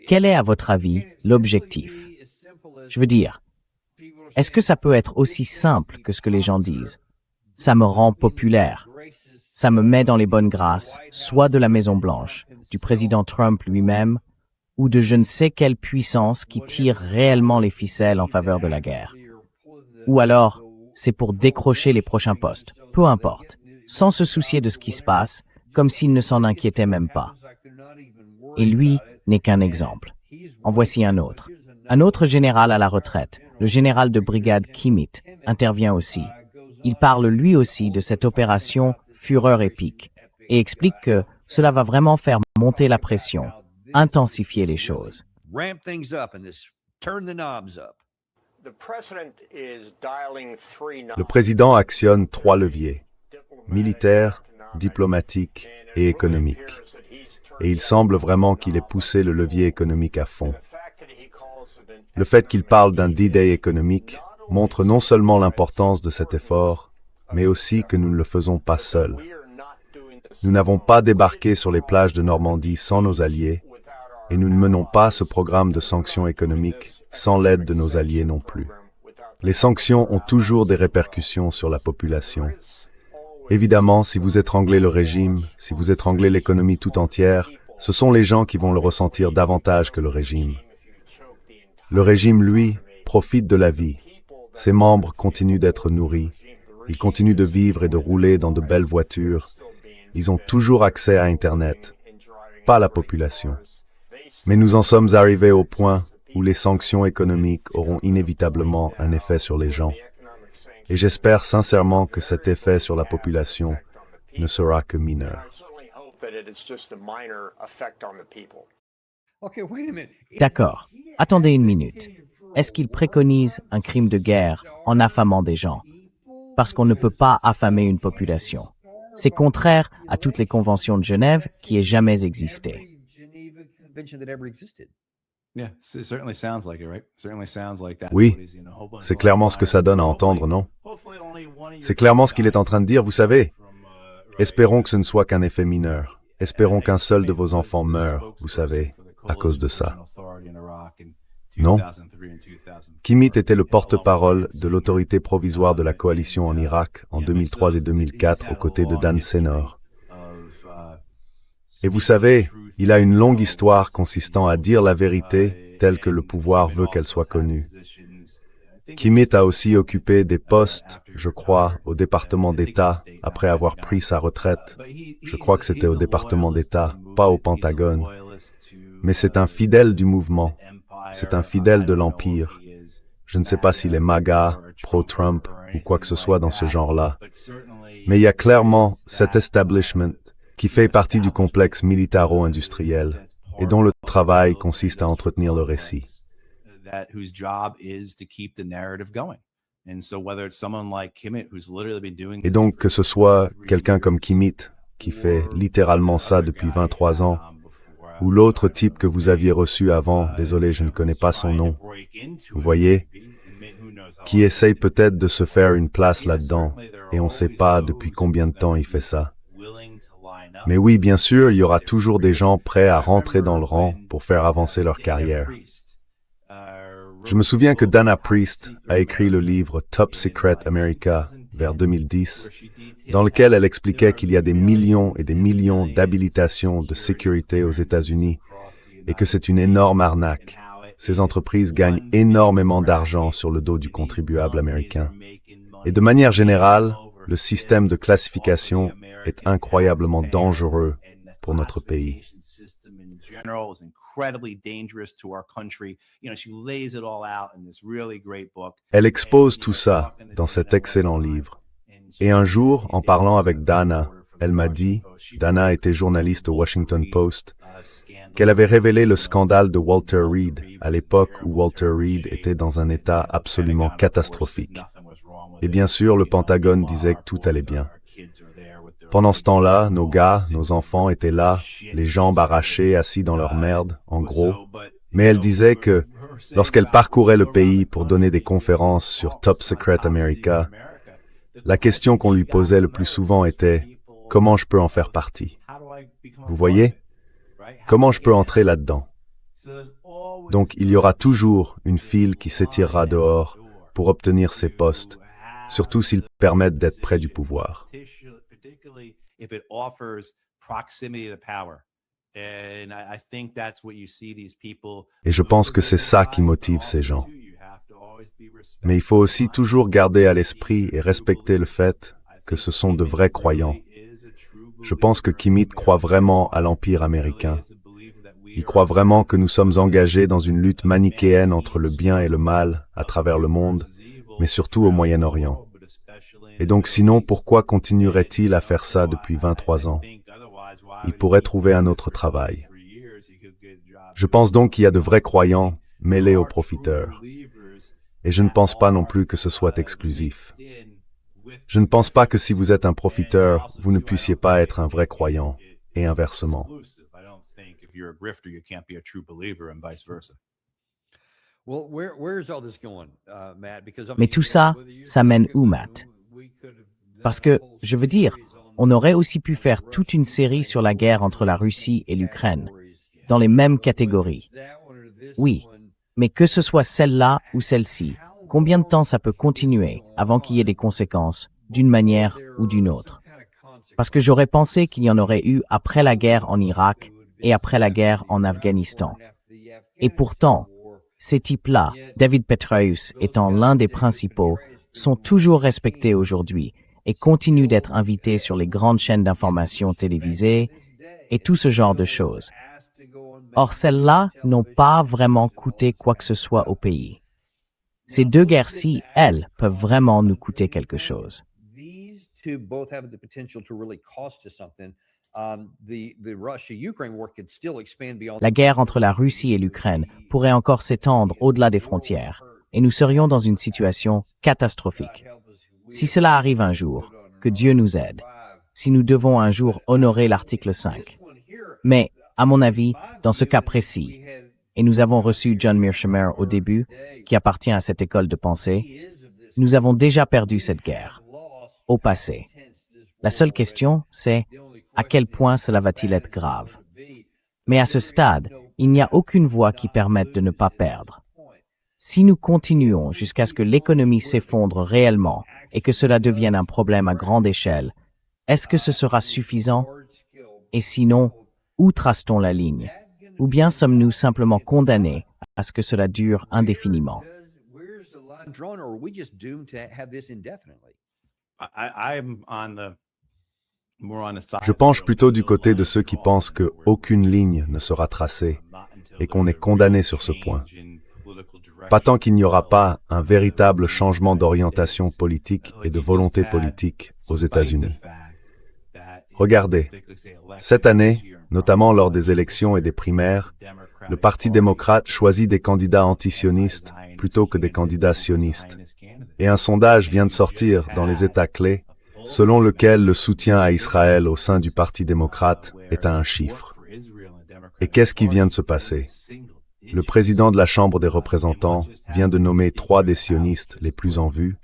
Quel est, à votre avis, l'objectif? Je veux dire, est-ce que ça peut être aussi simple que ce que les gens disent? Ça me rend populaire. Ça me met dans les bonnes grâces, soit de la Maison-Blanche, du président Trump lui-même, ou de je ne sais quelle puissance qui tire réellement les ficelles en faveur de la guerre. Ou alors, c'est pour décrocher les prochains postes, peu importe, sans se soucier de ce qui se passe, comme s'il ne s'en inquiétait même pas. Et lui n'est qu'un exemple. En voici un autre. Un autre général à la retraite, le général de brigade Kimmitt, intervient aussi. Il parle lui aussi de cette opération Fureur épique et explique que cela va vraiment faire monter la pression, intensifier les choses. Ramp things up and this turn the knobs up. Le président actionne 3 leviers, militaire, diplomatique et économique. Et il semble vraiment qu'il ait poussé le levier économique à fond. Le fait qu'il parle d'un D-Day économique montre non seulement l'importance de cet effort, mais aussi que nous ne le faisons pas seuls. Nous n'avons pas débarqué sur les plages de Normandie sans nos alliés, et nous ne menons pas ce programme de sanctions économiques sans l'aide de nos alliés non plus. Les sanctions ont toujours des répercussions sur la population. Évidemment, si vous étranglez le régime, si vous étranglez l'économie tout entière, ce sont les gens qui vont le ressentir davantage que le régime. Le régime, lui, profite de la vie. Ses membres continuent d'être nourris. Ils continuent de vivre et de rouler dans de belles voitures. Ils ont toujours accès à Internet. Pas la population. Mais nous en sommes arrivés au point où les sanctions économiques auront inévitablement un effet sur les gens. Et j'espère sincèrement que cet effet sur la population ne sera que mineur. D'accord. Attendez une minute. Est-ce qu'il préconise un crime de guerre en affamant des gens? Parce qu'on ne peut pas affamer une population. C'est contraire à toutes les conventions de Genève qui aient jamais existé. Oui, c'est clairement ce que ça donne à entendre, non? C'est clairement ce qu'il est en train de dire, vous savez. Espérons que ce ne soit qu'un effet mineur. Espérons qu'un seul de vos enfants meure, vous savez, à cause de ça. Non? Kimmitt était le porte-parole de l'autorité provisoire de la coalition en Irak en 2003 et 2004 aux côtés de Dan Senor. Et vous savez, il a une longue histoire consistant à dire la vérité telle que le pouvoir veut qu'elle soit connue. Kimmitt a aussi occupé des postes, je crois, au département d'État après avoir pris sa retraite. Je crois que c'était au département d'État, pas au Pentagone. Mais c'est un fidèle du mouvement. C'est un fidèle de l'Empire. Je ne sais pas s'il est MAGA, pro-Trump ou quoi que ce soit dans ce genre-là. Mais il y a clairement cet establishment qui fait partie du complexe militaro-industriel et dont le travail consiste à entretenir le récit. Et donc que ce soit quelqu'un comme Kimmitt, qui fait littéralement ça depuis 23 ans, ou l'autre type que vous aviez reçu avant, désolé, je ne connais pas son nom, vous voyez, qui essaye peut-être de se faire une place là-dedans, et on ne sait pas depuis combien de temps il fait ça. Mais oui, bien sûr, il y aura toujours des gens prêts à rentrer dans le rang pour faire avancer leur carrière. Je me souviens que Dana Priest a écrit le livre Top Secret America vers 2010, dans lequel elle expliquait qu'il y a des millions et des millions d'habilitations de sécurité aux États-Unis et que c'est une énorme arnaque. Ces entreprises gagnent énormément d'argent sur le dos du contribuable américain. Et de manière générale, le système de classification est incroyablement dangereux pour notre pays. Elle expose tout ça dans cet excellent livre. Et un jour, en parlant avec Dana, elle m'a dit, Dana était journaliste au Washington Post, qu'elle avait révélé le scandale de Walter Reed, à l'époque où Walter Reed était dans un état absolument catastrophique. Et bien sûr, le Pentagone disait que tout allait bien. Pendant ce temps-là, nos gars, nos enfants étaient là, les jambes arrachées, assis dans leur merde, en gros. Mais elle disait que, lorsqu'elle parcourait le pays pour donner des conférences sur Top Secret America, la question qu'on lui posait le plus souvent était « Comment je peux en faire partie ?» Vous voyez? Comment je peux entrer là-dedans? Donc, il y aura toujours une file qui s'étirera dehors pour obtenir ces postes, surtout s'ils permettent d'être près du pouvoir. Et je pense que c'est ça qui motive ces gens. Mais il faut aussi toujours garder à l'esprit et respecter le fait que ce sont de vrais croyants. Je pense que Kimmitt croit vraiment à l'Empire américain. Ils croient vraiment que nous sommes engagés dans une lutte manichéenne entre le bien et le mal à travers le monde, mais surtout au Moyen-Orient. Et donc sinon, pourquoi continuerait-il à faire ça depuis 23 ans? Il pourrait trouver un autre travail. Je pense donc qu'il y a de vrais croyants mêlés aux profiteurs. Et je ne pense pas non plus que ce soit exclusif. Je ne pense pas que si vous êtes un profiteur, vous ne puissiez pas être un vrai croyant, et inversement. Mais tout ça, ça mène où, Matt? Parce que, je veux dire, on aurait aussi pu faire toute une série sur la guerre entre la Russie et l'Ukraine, dans les mêmes catégories. Oui, mais que ce soit celle-là ou celle-ci, combien de temps ça peut continuer avant qu'il y ait des conséquences, d'une manière ou d'une autre? Parce que j'aurais pensé qu'il y en aurait eu après la guerre en Irak et après la guerre en Afghanistan. Et pourtant, ces types-là, David Petraeus étant l'un des principaux, sont toujours respectés aujourd'hui et continuent d'être invités sur les grandes chaînes d'information télévisées et tout ce genre de choses. Or, celles-là n'ont pas vraiment coûté quoi que ce soit au pays. Ces deux guerres-ci, elles, peuvent vraiment nous coûter quelque chose. La guerre entre la Russie et l'Ukraine pourrait encore s'étendre au-delà des frontières, et nous serions dans une situation catastrophique. Si cela arrive un jour, que Dieu nous aide, si nous devons un jour honorer l'article 5. Mais, à mon avis, dans ce cas précis, et nous avons reçu John Mearsheimer au début, qui appartient à cette école de pensée, nous avons déjà perdu cette guerre, au passé. La seule question, c'est à quel point cela va-t-il être grave? Mais à ce stade, il n'y a aucune voie qui permette de ne pas perdre. Si nous continuons jusqu'à ce que l'économie s'effondre réellement et que cela devienne un problème à grande échelle, est-ce que ce sera suffisant? Et sinon, où trace-t-on la ligne? Ou bien sommes-nous simplement condamnés à ce que cela dure indéfiniment? Je penche plutôt du côté de ceux qui pensent qu'aucune ligne ne sera tracée et qu'on est condamné sur ce point. Pas tant qu'il n'y aura pas un véritable changement d'orientation politique et de volonté politique aux États-Unis. Regardez, cette année, notamment lors des élections et des primaires, le Parti démocrate choisit des candidats antisionistes plutôt que des candidats sionistes. Et un sondage vient de sortir dans les États clés, selon lequel le soutien à Israël au sein du Parti démocrate est à un chiffre. Et qu'est-ce qui vient de se passer? Le président de la Chambre des représentants vient de nommer 3 des sionistes les plus en vue,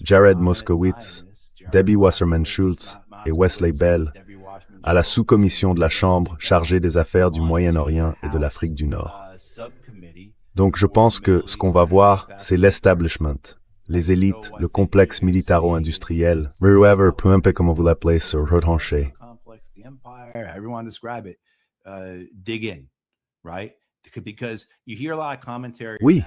Jared Moskowitz, Debbie Wasserman Schultz et Wesley Bell, à la sous-commission de la Chambre chargée des affaires du Moyen-Orient et de l'Afrique du Nord. Donc je pense que ce qu'on va voir, c'est l'establishment, les élites, le complexe militaro-industriel, whoever, peu importe comment vous l'appelez, se retrancher. Oui,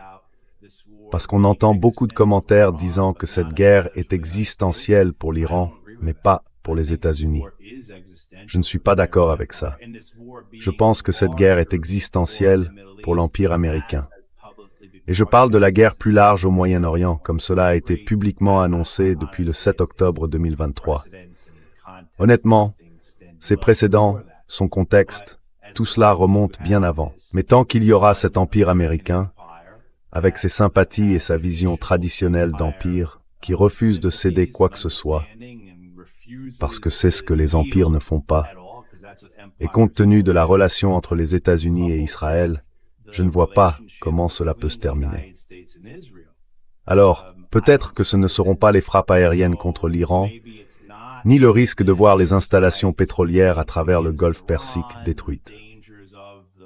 parce qu'on entend beaucoup de commentaires disant que cette guerre est existentielle pour l'Iran, mais pas pour les États-Unis. Je ne suis pas d'accord avec ça. Je pense que cette guerre est existentielle pour l'Empire américain. Et je parle de la guerre plus large au Moyen-Orient, comme cela a été publiquement annoncé depuis le 7 octobre 2023. Honnêtement, ses précédents, son contexte, tout cela remonte bien avant. Mais tant qu'il y aura cet empire américain, avec ses sympathies et sa vision traditionnelle d'empire, qui refuse de céder quoi que ce soit, parce que c'est ce que les empires ne font pas, et compte tenu de la relation entre les États-Unis et Israël, je ne vois pas comment cela peut se terminer. Alors, peut-être que ce ne seront pas les frappes aériennes contre l'Iran, ni le risque de voir les installations pétrolières à travers le golfe Persique détruites.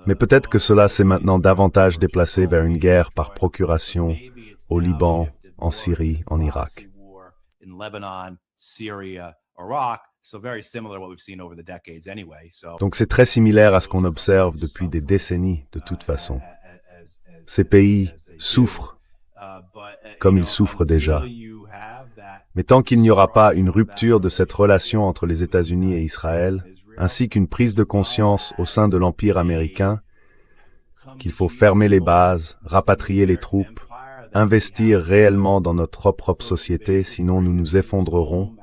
Mais peut-être que cela s'est maintenant davantage déplacé vers une guerre par procuration au Liban, en Syrie, en Irak. Donc c'est très similaire à ce qu'on observe depuis des décennies de toute façon. Ces pays souffrent comme ils souffrent déjà. Mais tant qu'il n'y aura pas une rupture de cette relation entre les États-Unis et Israël, ainsi qu'une prise de conscience au sein de l'Empire américain qu'il faut fermer les bases, rapatrier les troupes, investir réellement dans notre propre société, sinon nous nous effondrerons.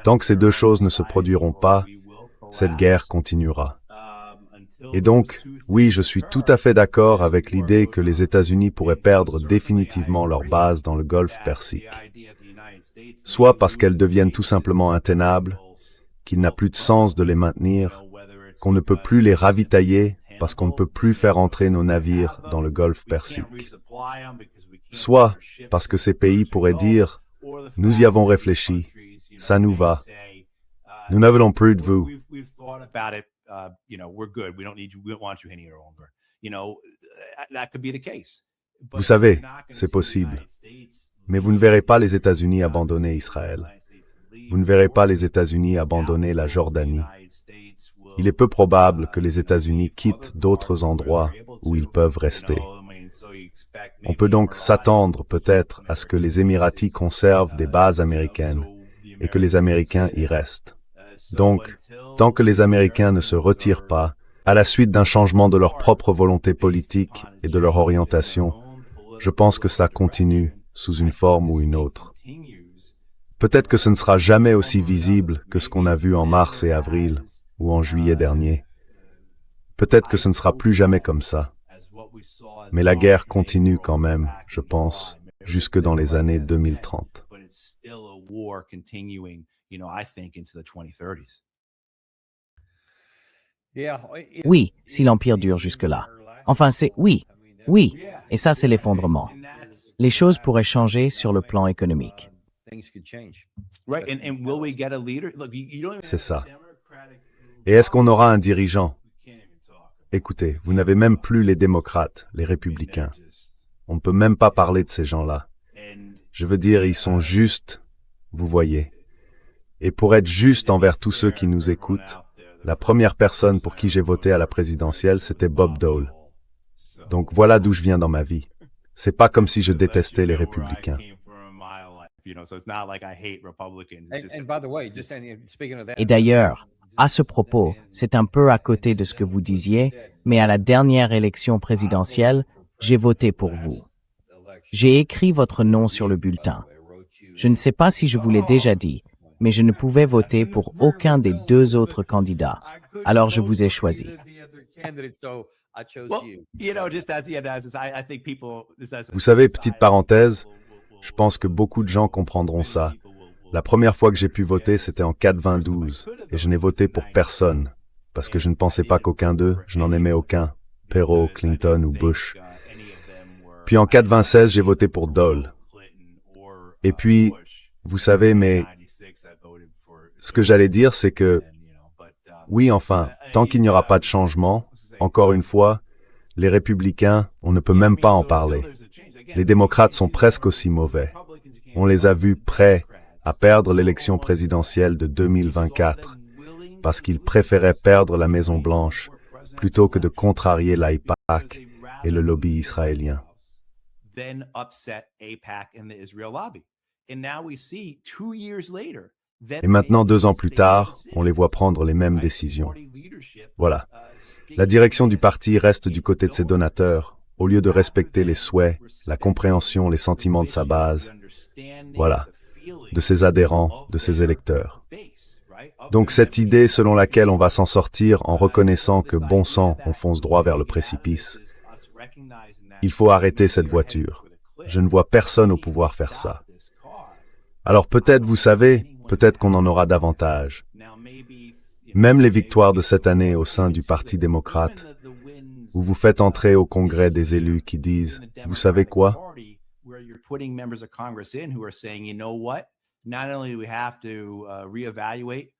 Tant que ces deux choses ne se produiront pas, cette guerre continuera. Et donc, oui, je suis tout à fait d'accord avec l'idée que les États-Unis pourraient perdre définitivement leur base dans le Golfe Persique. Soit parce qu'elles deviennent tout simplement intenables, qu'il n'a plus de sens de les maintenir, qu'on ne peut plus les ravitailler parce qu'on ne peut plus faire entrer nos navires dans le Golfe Persique. Soit parce que ces pays pourraient dire « Nous y avons réfléchi, ça nous va, nous ne voulons plus de vous ». Vous savez, c'est possible. Mais vous ne verrez pas les États-Unis abandonner Israël. Vous ne verrez pas les États-Unis abandonner la Jordanie. Il est peu probable que les États-Unis quittent d'autres endroits où ils peuvent rester. On peut donc s'attendre peut-être à ce que les Émiratis conservent des bases américaines et que les Américains y restent. Donc, tant que les Américains ne se retirent pas, à la suite d'un changement de leur propre volonté politique et de leur orientation, je pense que ça continue sous une forme ou une autre. Peut-être que ce ne sera jamais aussi visible que ce qu'on a vu en mars et avril ou en juillet dernier. Peut-être que ce ne sera plus jamais comme ça. Mais la guerre continue quand même, je pense, jusque dans les années 2030. Oui, si l'Empire dure jusque-là. Enfin, c'est oui, et ça c'est l'effondrement. Les choses pourraient changer sur le plan économique. C'est ça. Et est-ce qu'on aura un dirigeant? Écoutez, vous n'avez même plus les démocrates, les républicains. On ne peut même pas parler de ces gens-là. Je veux dire, ils sont justes, vous voyez. Et pour être juste envers tous ceux qui nous écoutent, la première personne pour qui j'ai voté à la présidentielle, c'était Bob Dole. Donc voilà d'où je viens dans ma vie. C'est pas comme si je détestais les républicains. Et d'ailleurs, à ce propos, c'est un peu à côté de ce que vous disiez, mais à la dernière élection présidentielle, j'ai voté pour vous. J'ai écrit votre nom sur le bulletin. Je ne sais pas si je vous l'ai déjà dit, mais je ne pouvais voter pour aucun des deux autres candidats. Alors je vous ai choisi. Vous savez, petite parenthèse, je pense que beaucoup de gens comprendront ça. La première fois que j'ai pu voter, c'était en 92, et je n'ai voté pour personne, parce que je ne pensais pas qu'aucun d'eux, je n'en aimais aucun, Perot, Clinton ou Bush. Puis en 96, j'ai voté pour Dole. Et puis, vous savez, mais ce que j'allais dire, c'est que, oui, enfin, tant qu'il n'y aura pas de changement, encore une fois, les républicains, on ne peut même pas en parler. Les démocrates sont presque aussi mauvais. On les a vus prêts à perdre l'élection présidentielle de 2024 parce qu'ils préféraient perdre la Maison-Blanche plutôt que de contrarier l'AIPAC et le lobby israélien. Et maintenant, 2 ans plus tard, on les voit prendre les mêmes décisions. Voilà. La direction du parti reste du côté de ses donateurs, au lieu de respecter les souhaits, la compréhension, les sentiments de sa base. Voilà. De ses adhérents, de ses électeurs. Donc cette idée selon laquelle on va s'en sortir en reconnaissant que bon sang, on fonce droit vers le précipice. Il faut arrêter cette voiture. Je ne vois personne au pouvoir faire ça. Alors peut-être, vous savez, peut-être qu'on en aura davantage. Même les victoires de cette année au sein du Parti démocrate, où vous faites entrer au Congrès des élus qui disent « Vous savez quoi ?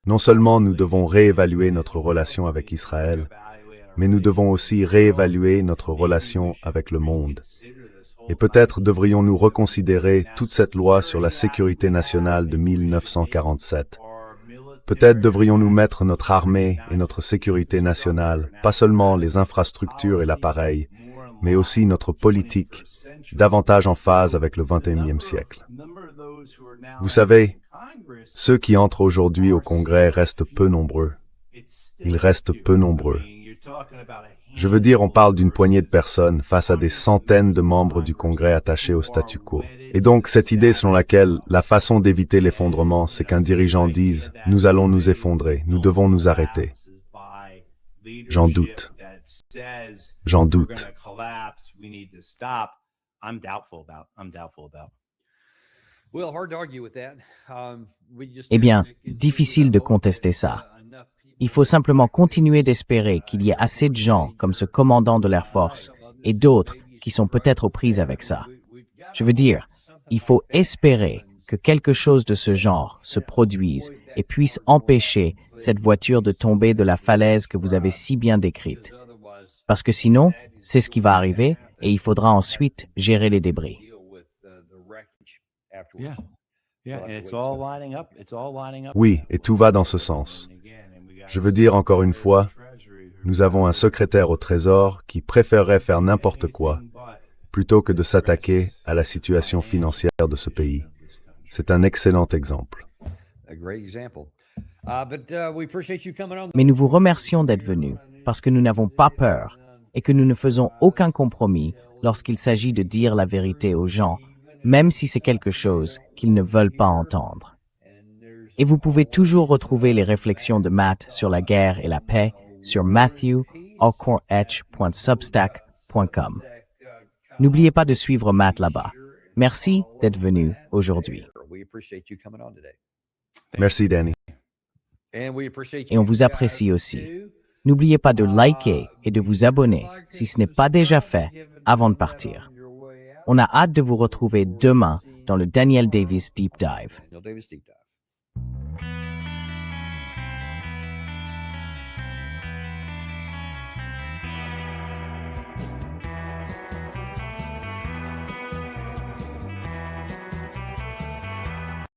Non seulement nous devons réévaluer notre relation avec Israël, mais nous devons aussi réévaluer notre relation avec le monde. Et peut-être devrions-nous reconsidérer toute cette loi sur la sécurité nationale de 1947. Peut-être devrions-nous mettre notre armée et notre sécurité nationale, pas seulement les infrastructures et l'appareil, mais aussi notre politique, davantage en phase avec le XXIe siècle. Vous savez, ceux qui entrent aujourd'hui au Congrès restent peu nombreux. Ils restent peu nombreux. Je veux dire, on parle d'une poignée de personnes face à des centaines de membres du Congrès attachés au statu quo. Et donc, cette idée selon laquelle la façon d'éviter l'effondrement, c'est qu'un dirigeant dise « Nous allons nous effondrer, nous devons nous arrêter ». J'en doute. J'en doute. Eh bien, difficile de contester ça. Il faut simplement continuer d'espérer qu'il y ait assez de gens comme ce commandant de l'Air Force et d'autres qui sont peut-être aux prises avec ça. Je veux dire, il faut espérer que quelque chose de ce genre se produise et puisse empêcher cette voiture de tomber de la falaise que vous avez si bien décrite. Parce que sinon, c'est ce qui va arriver et il faudra ensuite gérer les débris. Oui, et tout va dans ce sens. Je veux dire encore une fois, nous avons un secrétaire au Trésor qui préférerait faire n'importe quoi plutôt que de s'attaquer à la situation financière de ce pays. C'est un excellent exemple. Mais nous vous remercions d'être venus parce que nous n'avons pas peur et que nous ne faisons aucun compromis lorsqu'il s'agit de dire la vérité aux gens, même si c'est quelque chose qu'ils ne veulent pas entendre. Et vous pouvez toujours retrouver les réflexions de Matt sur la guerre et la paix sur matthew.substack.com. N'oubliez pas de suivre Matt là-bas. Merci d'être venu aujourd'hui. Merci, Danny. Et on vous apprécie aussi. N'oubliez pas de liker et de vous abonner si ce n'est pas déjà fait avant de partir. On a hâte de vous retrouver demain dans le Daniel Davis Deep Dive.